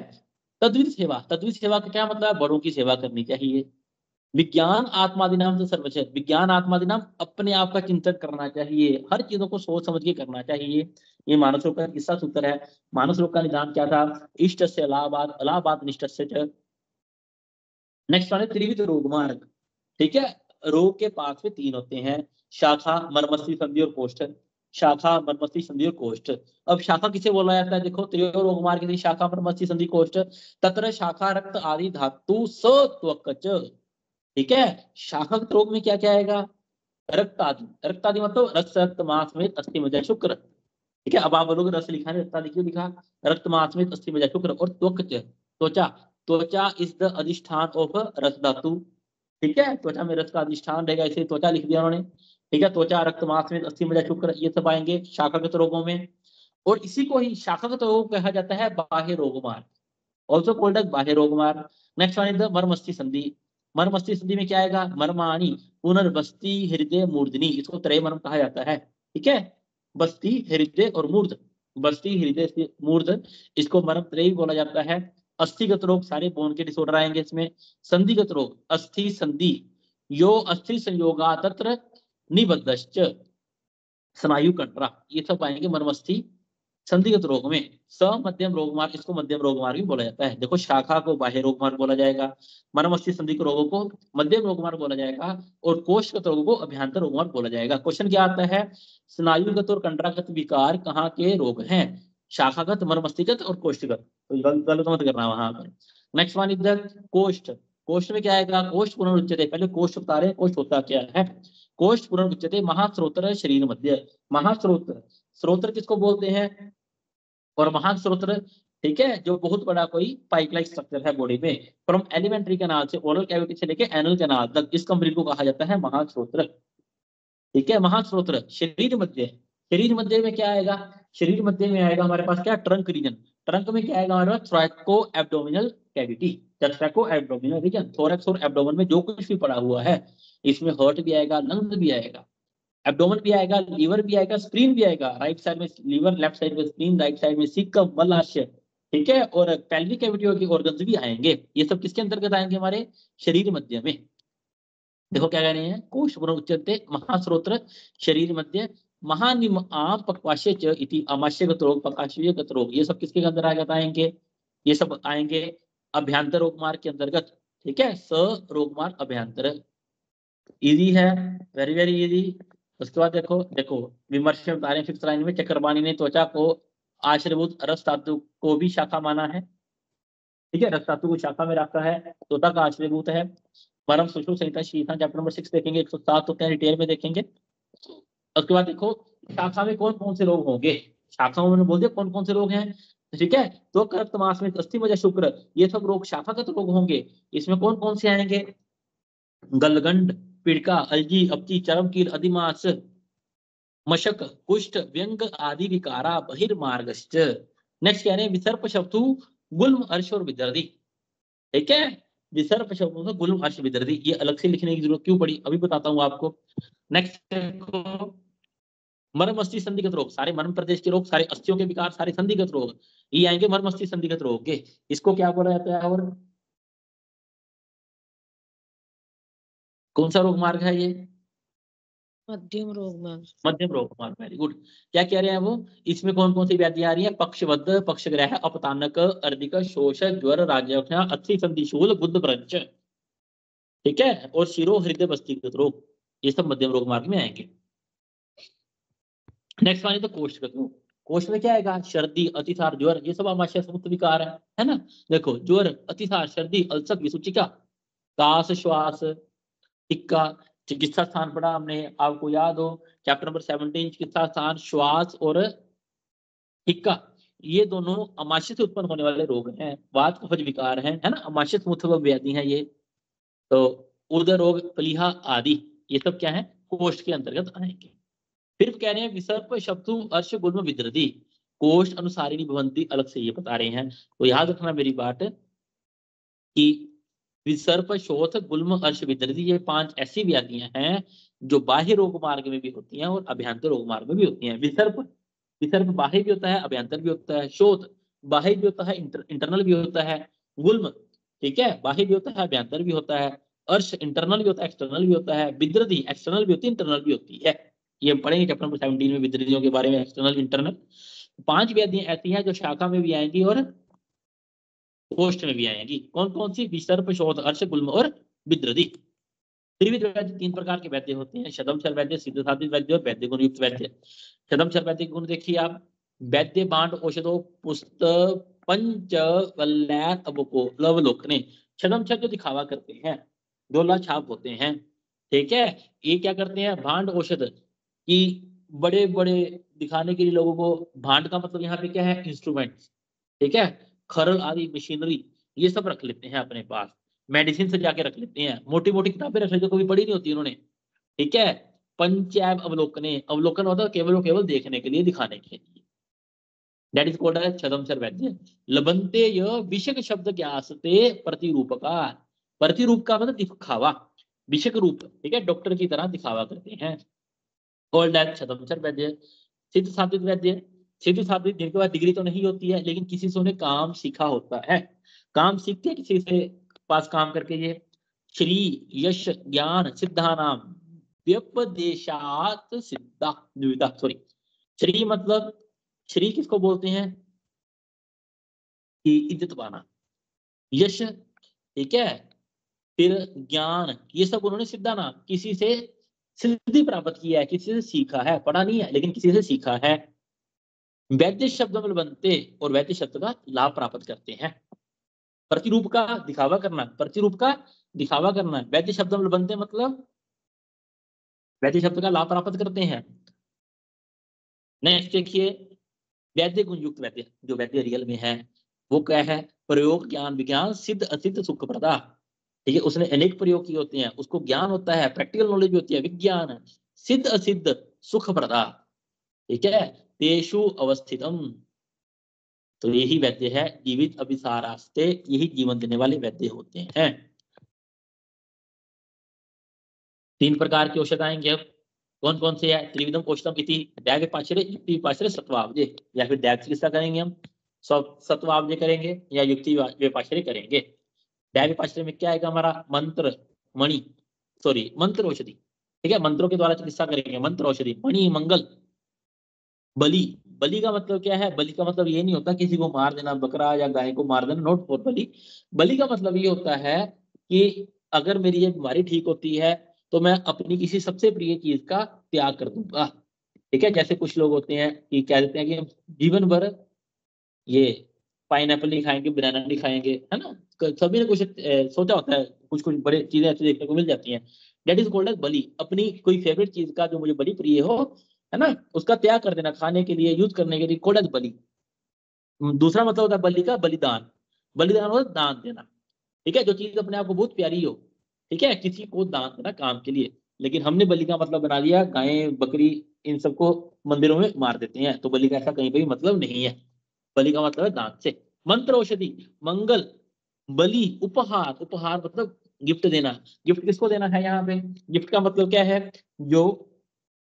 तद्विध सेवा, तद्विध सेवा का क्या मतलब है, बड़ों की सेवा करनी चाहिए। विज्ञान आत्मादिनाम से सर्वच, विज्ञान आत्मादिनाम अपने आप का चिंतन करना चाहिए, हर चीजों को सोच समझ के करना चाहिए। ये मानस रोग का किस्सा सूत्र है। मानस रोग का निदान क्या था, इष्ट से अलाहाबाद, अलाहाबाद निष्ठ से। नेक्स्ट वाले त्रिविध रोग मार्ग। ठीक है, रोग के पास में तीन होते हैं, शाखा मर्मस्थली संधि और कोष्ठ। शाखा मर्मस्थली संधि और कोष्ठ। अब शाखा किसे बोला जाता है, देखो त्रिविध रोग मार्ग की शाखा मर्मस्थली संधि कोष्ठ। तत्र शाखा रक्त आदि धातु सत्वकच। ठीक है, शाखक रोग में क्या क्या आएगा, रक्त आदि, रक्त आदि मतलब रक्त रक्त मांस में अस्थि मज्जा शुक्र। ठीक है, अब आप बोलोगे रस लिखा है, रक्त आदि क्यों लिखा, रक्त मांस में अस्थि मज्जा शुक्र। और त्वक त्वचा, त्वचा इज द अधिष्ठान ऑफ रस धातु। ठीक है, त्वचा में रस का अधिष्ठान रहेगा, इसे त्वचा लिख दिया उन्होंने। ठीक है, त्वचा रक्त मांस में अस्थि मज्जा शुक्र, ये सब आएंगे शाखागत रोगों में। और इसी को ही शाखागत रोग कहा जाता है बाह्य रोग मार्ग, ऑल्सो कॉल्ड एज बाह्य रोग मार्ग। नेक्स्ट वन इज द मर्मस्थली संधि। मर्मस्थली संधि में क्या आएगा, मर्माणी पुनर्बस्ती हृदय मूर्धनी, इसको त्रय मर्म कहा जाता है। ठीक है, बस्ती हृदय और मूर्ध, बस्ती हृदय से मूर्ध, इसको मर्म त्रय बोला जाता है। अस्थिगत रोग, सारे बोन के डिसऑर्डर आएंगे इसमें। संधिगत रोग, अस्थि संधि, यो अस्थि संयोगा तत्र निबद्धश्च स्नायु कंट्रा, ये सब आएंगे मर्मस्थली संधिगत रोग में। स मध्यम रोग मार्ग, इसको मध्यम रोग मार्ग भी बोला जाता है। देखो शाखा को बाह्य रोग मार्ग बोला जाएगा, मर्मस्थली संधि के रोगों को मध्यम रोग मार्ग बोला जाएगा, और कोष्ठगत रोगों को अभ्यंतर रोग मार्ग बोला जाएगा। क्वेश्चन क्या आता है, स्नायुगत और कंडरागत विकार कहाँ के रोग हैं, शाखागत, मर्मस्थलीगत और कोष्ठगत, तो गलत मत करना वहां पर। नेक्स्ट वन इधर कोष्ठ। कोष्ठ में क्या आएगा, कोष्ठ पुनरुच्चते, पहले कोष्ठ बता रहे हैं, कोष्ठ होता क्या है। कोष्ठ पुनरुच्चते महास्रोत्र शरीर मध्य। महास्रोत्र, स्रोत्र किसको बोलते हैं, और महास्रोत्र, ठीक है, जो बहुत बड़ा कोई पाइप लाइक स्ट्रक्चर है बॉडी में, फ्रॉम एलिमेंट्री कैनाल से ओरल कैविटी से लेके एनल कैनाल तक, इस कंप्लीट को कहा जाता है महास्रोत्र। ठीक है, महास्रोत्र शरीर मध्य, शरीर मध्य में क्या आएगा, शरीर मध्य में आएगा हमारे पास क्या, ट्रंक रीजन। ट्रंक में क्या आएगा हमारे पास, thoraco abdominal cavity, thoraco abdominal region, thorax और एब्डोमेन में जो कुछ भी पड़ा हुआ है, इसमें हार्ट भी आएगा, लंग्स भी आएगा, एब्डोमेन भी आएगा, लीवर भी आएगा, स्प्लीन भी आएगा, राइट साइड में लीवर, लेफ्ट साइड में स्प्लीन, राइट साइड में सिक्कम मलाशय। ठीक है, और पेल्विक कैविटी के ऑर्गन्स भी आएंगे, ये सब किसके अंतर्गत आएंगे, हमारे शरीर मध्य में। देखो क्या कह रहे हैं, कोश उच्चते महास्रोत्र शरीर मध्य महानिम आम पक्वाशय च इति अमाशयगत रोग पकाशयगत रोग, ये सब किसके अंदर आएंगे, ये सब आएंगे अभ्यंतर रोग मार्ग के अंतर्गत। ठीक है, स रोग मार्ग अभ्यंतर, इजी है, वेरी वेरी इजी। उसके बाद देखो देखो विमर्श में बता रहे हैं फिफ्थ लाइन में, चक्रपाणी ने त्वचा को आश्रयभूत रस धातु को भी शाखा माना है। ठीक है, रस धातु को शाखा में रखा है, त्वचा का आश्रयभूत है। परम सुश्रुत संहिता शीर्षण चैप्टर नंबर 6 देखेंगे, 107 तो क्या डिटेल में देखेंगे। उसके बाद देखो शाखा में कौन कौन से लोग होंगे, शाखा में मैंने बोल दिया कौन कौन से लोग हैं। ठीक है, तो रक्त मास में अस्थि मज्जा शुक्र, ये सब रोग शाखागत रोग होंगे। इसमें कौन कौन से आएंगे, गलगंड, पिड़का, अलजी, अपची, चरम कील, अधिमास, मशक, कुष्ठ, व्यंग आदि विकारा बहिर्मार्गश्च। नेक्स्ट कह रहे हैं विसर्प शब्दु गुल्म अर्श और विदर्दी। ठीक है, विसर्प शब्दों से गुल्म अर्श विदर्दी, ये अलग से लिखने की जरूरत क्यों पड़ी, अभी बताता हूँ आपको। नेक्स्ट मर्मस्थली संधिगत रोग, सारे मर्म प्रदेश के रोग, सारे अस्थियों के विकार, सारे संधिगत रोग, ये आएंगे मर्मस्थली संधिगत रोग के। इसको क्या बोला जाता है, और कौन सा रोग मार्ग है ये, मध्यम रोग मार्ग। मध्यम रोग मार्ग, वेरी गुड। क्या कह रहे हैं वो, इसमें कौन कौन सी व्याधि आ रही है, पक्षवद, पक्षग्रह, अपतानक, अर्दिक, शोष, ज्वर, राजयक्ष, अस्थि संधिशूल, बुद्ध भ्रंश। ठीक है, और शिरो हृदय बस्तिगत रोग, ये सब मध्यम रोग मार्ग में आएंगे। नेक्स्ट वन इज द कोष्ठगत रोग। कोष्ठ में क्या आएगा, सर्दी, अतिसार, ज्वर, ये सब आमाशय संबंधी विकार है ना। देखो ज्वर, अतिसार, सर्दी, अल्सर, विसूचिका, काश, श्वास, हिक्का। चिकित्सा स्थान पढ़ा हमने, आपको याद हो चैप्टर नंबर 17, चिकित्सा स्थान, श्वास और हिक्का, ये दोनों आमाशय से उत्पन्न होने वाले रोग हैं, वात कफज विकार हैं, है ना, आमाशय समूह व्याधि हैं ये। तो उदर रोग, प्लीहा आदि, ये सब क्या है, कोष्ठ के अंतर्गत आएंगे। फिर कह रहे हैं विसर्प शब्दु अर्श गुल्म विद्रति, कोष्ठ अनुसारिणी भवंती, अलग से ये बता रहे हैं। तो याद रखना मेरी बात कि विसर्प, शोथ, गुल्म, अर्श, विद्रति, ये 5 ऐसी व्याधियां हैं जो बाह्य रोग मार्ग में भी होती हैं और अभ्यंतर रोग मार्ग में भी होती हैं। विसर्प, विसर्प बाह्य भी होता है, अभ्यंतर भी होता है। शोथ बाह्य भी होता है, इंटरनल भी होता है। गुल्म, ठीक है, बाह्य भी होता है, अभ्यंतर भी होता है। अर्श इंटरनल भी होता है, एक्सटर्नल भी होता है। विद्रति एक्सटर्नल भी होती है, इंटरनल भी होती है। ये हम पढ़ेंगे चैप्टर नंबर 17 में विद्रतियों के बारे में, एक्सटर्नल, इंटरनल। 5 व्याधियां ऐसी हैं जो शाखा में भी आएंगी और कोष्ठ में भी आएंगी। कौन कौन सी, विसर्प, शोथ, अर्श, गुल्म और विद्रति। त्रिविध वैद्य 3 प्रकार के वैद्य होते हैं, शतमचर वैद्य, सिद्ध साधित वैद्य और वैद्य गुण युक्त वैद्य। शतमचर वैद्य गुण देखिए आप, वैद्य बांड औषधो पुस्त पंच वल्लैत अबको लवलोकने। शतमचर जो दिखावा करते हैं, डोला छाप होते हैं, ठीक है, ये क्या करते हैं, भांड औषध की बड़े बड़े दिखाने के लिए लोगों को, भांड का मतलब यहाँ पे क्या है, इंस्ट्रूमेंट, ठीक है, खरल आदि मशीनरी, ये सब रख लेते हैं अपने पास, मेडिसिन से जाके रख लेते हैं, मोटी मोटी किताबें रख लेते, कभी पढ़ी नहीं होती उन्होंने, ठीक है। पंचैव अवलोकने, अवलोकन होता है केवल और केवल देखने के लिए, दिखाने के लिए, दैट इज कॉल्ड एज छदमचर वैद्य। लबंते य विषक शब्द ज्ञासते प्रतिरूपका, प्रतिरूप का मतलब दिखावा, विषक रूप, ठीक है, डॉक्टर की तरह दिखावा करते हैं, कॉल्ड एज छदमचर वैद्य। सिद्ध साधित वैद्य, सिद्ध साधित जिनके पास डिग्री तो नहीं होती है लेकिन किसी से उन्हें काम सीखा होता है, काम सीख के किसी से पास काम करके, ये श्री यश ज्ञान सिद्धा नाम व्यपदेशात सिद्धा द्विधा, सॉरी, श्री मतलब, श्री किसको बोलते हैं कि इज्जत पाना, यश, ठीक है, फिर ज्ञान, ये सब उन्होंने सिद्धा नाम, किसी से सिद्धि प्राप्त किया है, किसी से सीखा है, पढ़ा नहीं है लेकिन किसी से सीखा है। वैद्य शब्द में बनते और वैद्य शब्द का लाभ प्राप्त करते हैं, प्रतिरूप का दिखावा करना, प्रतिरूप का दिखावा करना, वैद्य शब्द में बनते मतलब वैद्य शब्द का लाभ प्राप्त करते हैं। नेक्स्ट देखिए, वैद्य गुण युक्त वैद्य, जो वैद्य रियल में है वो क्या है, प्रयोग ज्ञान विज्ञान सिद्ध असिद्ध सुख प्रदा, ठीक है, उसने अनेक प्रयोग किए होते हैं, उसको ज्ञान होता है, प्रैक्टिकल नॉलेज होती है, विज्ञान सिद्ध असिद्ध सुख प्रदा, ठीक है, तेषु अवस्थितम, तो यही वैद्य है, जीवित अभिसारास्ते, यही जीवन देने वाले वैद्य होते हैं। 3 प्रकार के औषध आएंगे अब, कौन कौन से है, त्रिविधम औषधम इति दैव्यपाश्रय, युक्तिपाश्रय, सत्वाब्जे, या फिर दैव चिकित्सा करेंगे हम, सत्वाब्जे करेंगे या युक्ति व्यपाश्रय करेंगे। दैव्यपाश्रय में क्या आएगा हमारा, मंत्र, मणि, सॉरी मंत्र औषधि, ठीक है, मंत्रों के द्वारा चिकित्सा करेंगे, मंत्र औषधि, मणि, मंगल, बलि, बलि का मतलब क्या है, बलि का मतलब ये नहीं होता किसी को मार देना, बकरा या गाय को मार देना, नॉट फॉर बलि। बलि का मतलब ये होता है कि अगर मेरी ये बीमारी ठीक होती है तो मैं अपनी किसी सबसे प्रिय चीज का त्याग कर दूंगा, ठीक है, जैसे कुछ लोग होते हैं कि कह देते हैं कि हम जीवन भर ये पाइनएप्पल नहीं खाएंगे, बनाना नहीं खाएंगे, है ना, सभी ने कुछ सोचा होता है, कुछ कुछ बड़े चीजें ऐसी देखने को मिल जाती हैं, दैट इज कॉल्ड एज बलि, अपनी कोई फेवरेट चीज का जो मुझे बड़ी प्रिय हो, है ना, उसका त्याग कर देना, खाने के लिए, यूज करने के लिए, कॉल्ड एज बलि। दूसरा मतलब होता है बलि का, बलिदान, बलिदान होता है दान देना, ठीक है, जो चीज अपने आप को बहुत प्यारी हो, ठीक है, किसी को दान देना काम के लिए, लेकिन हमने बलि का मतलब बना दिया गाय बकरी, इन सबको मंदिरों में मार देते हैं, तो बलि का ऐसा कहीं पर मतलब नहीं है, बलि का मतलब है दान से। मंत्र औषधि, मंगल, बलि, उपहार, उपहार मतलब गिफ्ट देना, गिफ्ट किसको देना है, यहाँ पे गिफ्ट का मतलब क्या है, जो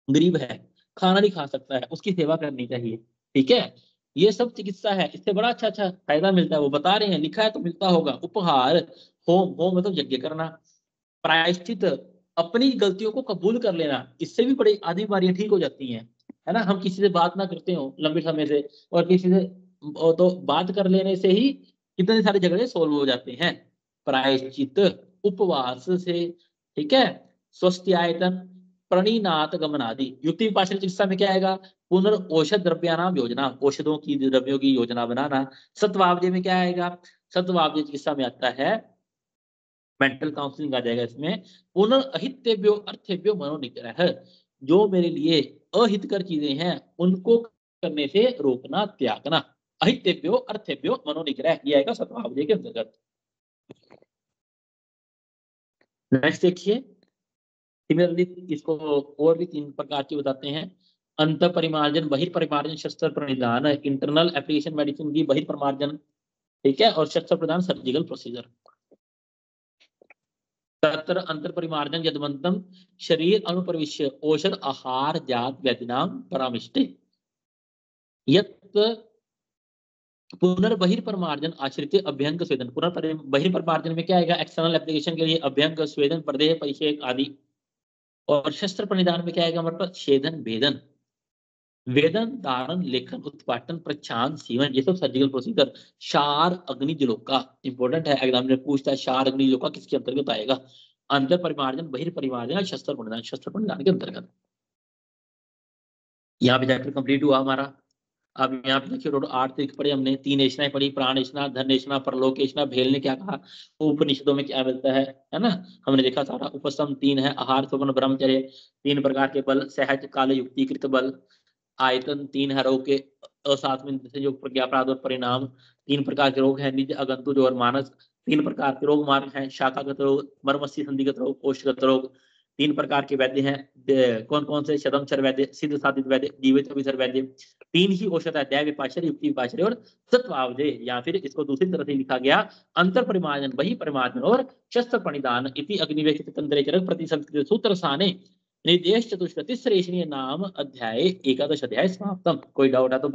गरीब है, खाना नहीं खा सकता है, उसकी सेवा करनी चाहिए, ठीक है, ये सब चिकित्सा है, इससे बड़ा अच्छा अच्छा फायदा मिलता है, वो बता रहे हैं, लिखा है तो मिलता होगा। उपहार, होम, होम मतलब यज्ञ करना, प्रायश्चित, अपनी गलतियों को कबूल कर लेना, इससे भी बड़ी आधी बीमारियां ठीक हो जाती हैं, है ना, हम किसी से बात ना करते हो लंबे समय से, और किसी से तो बात कर लेने से ही कितने सारे झगड़े सोल्व हो जाते हैं। प्रायश्चित, उपवास से, ठीक है, स्वस्थ आयतन, प्रणीनात गमनादि। युक्ति विपाशल चिकित्सा में क्या आएगा? पुनर्औषध द्रव्यानाम योजना, औषधों की द्रव्यों की योजना बनाना। सत्वावधि में क्या आएगा? सत्वावधि चिकित्सा में आता है मेंटल काउंसलिंग आ जाएगा इसमें। पुनर्अहितेभ्यो अर्थेभ्यो मनोनिग्रह, जो मेरे लिए अहितकर चीजें हैं उनको करने से रोकना, त्यागना। अहितेभ्यो अर्थेभ्यो मनोनिग्रह, ये आएगा सत्वावधि के अंतर्गत। नेक्स्ट देखिए, सिमिलरली इसको और भी 3 प्रकार की बताते हैं। अंत परिमार्जन, बहिर्परिमार्जन, शस्त्र प्रणिधान। इंटरनल एप्लीकेशन मेडिसिन की बहिर्परिमार्जन, ठीक है, और शस्त्र प्रदान सर्जिकल प्रोसीजर। तत्र अंतर परिमार्जन यदवंतम शरीर अनुप्रविश्य औषध आहार जात व्यतिनाम परामिष्टे यत् पुनर्बहिर्परिमार्जन आश्रित अभ्यंग स्वेदन। बहिर्परिमार्जन में क्या आएगा? एक्सटर्नल एप्लीकेशन के लिए अभ्यंग, स्वेदन, प्रदेह, परिषेक आदि। और शस्त्र परिधान में क्या आएगा हमारे पास? छेदन, भेदन, वेदन, धारण, लेखन, उत्पाटन, प्रच्छान, सीवन, ये सब सर्जिकल प्रोसीजर। शार अग्नि जलोका इंपॉर्टेंट है, एग्जामिनर पूछता है शार अग्नि जलोका किसके अंतर्गत आएगा? अंतर परिमार्जन, बहिर्परिमार्जन, शस्त्र परिधान, शस्त्र परिधान के अंतर्गत। यहाँ पे चैप्टर कंप्लीट हुआ हमारा। अब यहाँ पे देखिए टोटल 8 तरीके पढ़े हमने, 3 एशनाएं पढ़ी, प्राणेशना, धनेशना, परलोकेशना। भेल ने क्या कहा? उपनिषदों में क्या मिलता है ना, हमने देखा सारा। उपसम 3 है, आहार, स्वप्न, ब्रह्मचर्य। 3 प्रकार के बल, सहज, काल, युक्तिकृत बल। आयतन 3 है, रोग के असाथ में जो प्रज्ञापराध और परिणाम। 3 प्रकार के रोग हैं, निज, अगंतुज और मानस। 3 प्रकार के रोग मार्ग हैं, शाखागत रोग, मर्मस्थि संधिगत रोग, कोष्ठगत रोग। 3 प्रकार के वैद्य हैं, कौन कौन से? शतमचर वैद्य, सिद्ध साधित वैद्य, जीवित अभिसर वैद्य। 3 ही औषध है, दैव विपाशर, युक्ति विपाशर और सत्वावधि। या फिर इसको दूसरी तरह से लिखा गया, अंतर परिमार्जन, बहि परिमार्जन और शस्त्र प्रणिधान इति अग्निवेशित तंत्रेचरक प्रति संस्कृत सूत्र साने निर्देश चतुष्पति श्रेष्ठीय नाम अध्याय 11 अध्याय समाप्तम। कोई डाउट है तो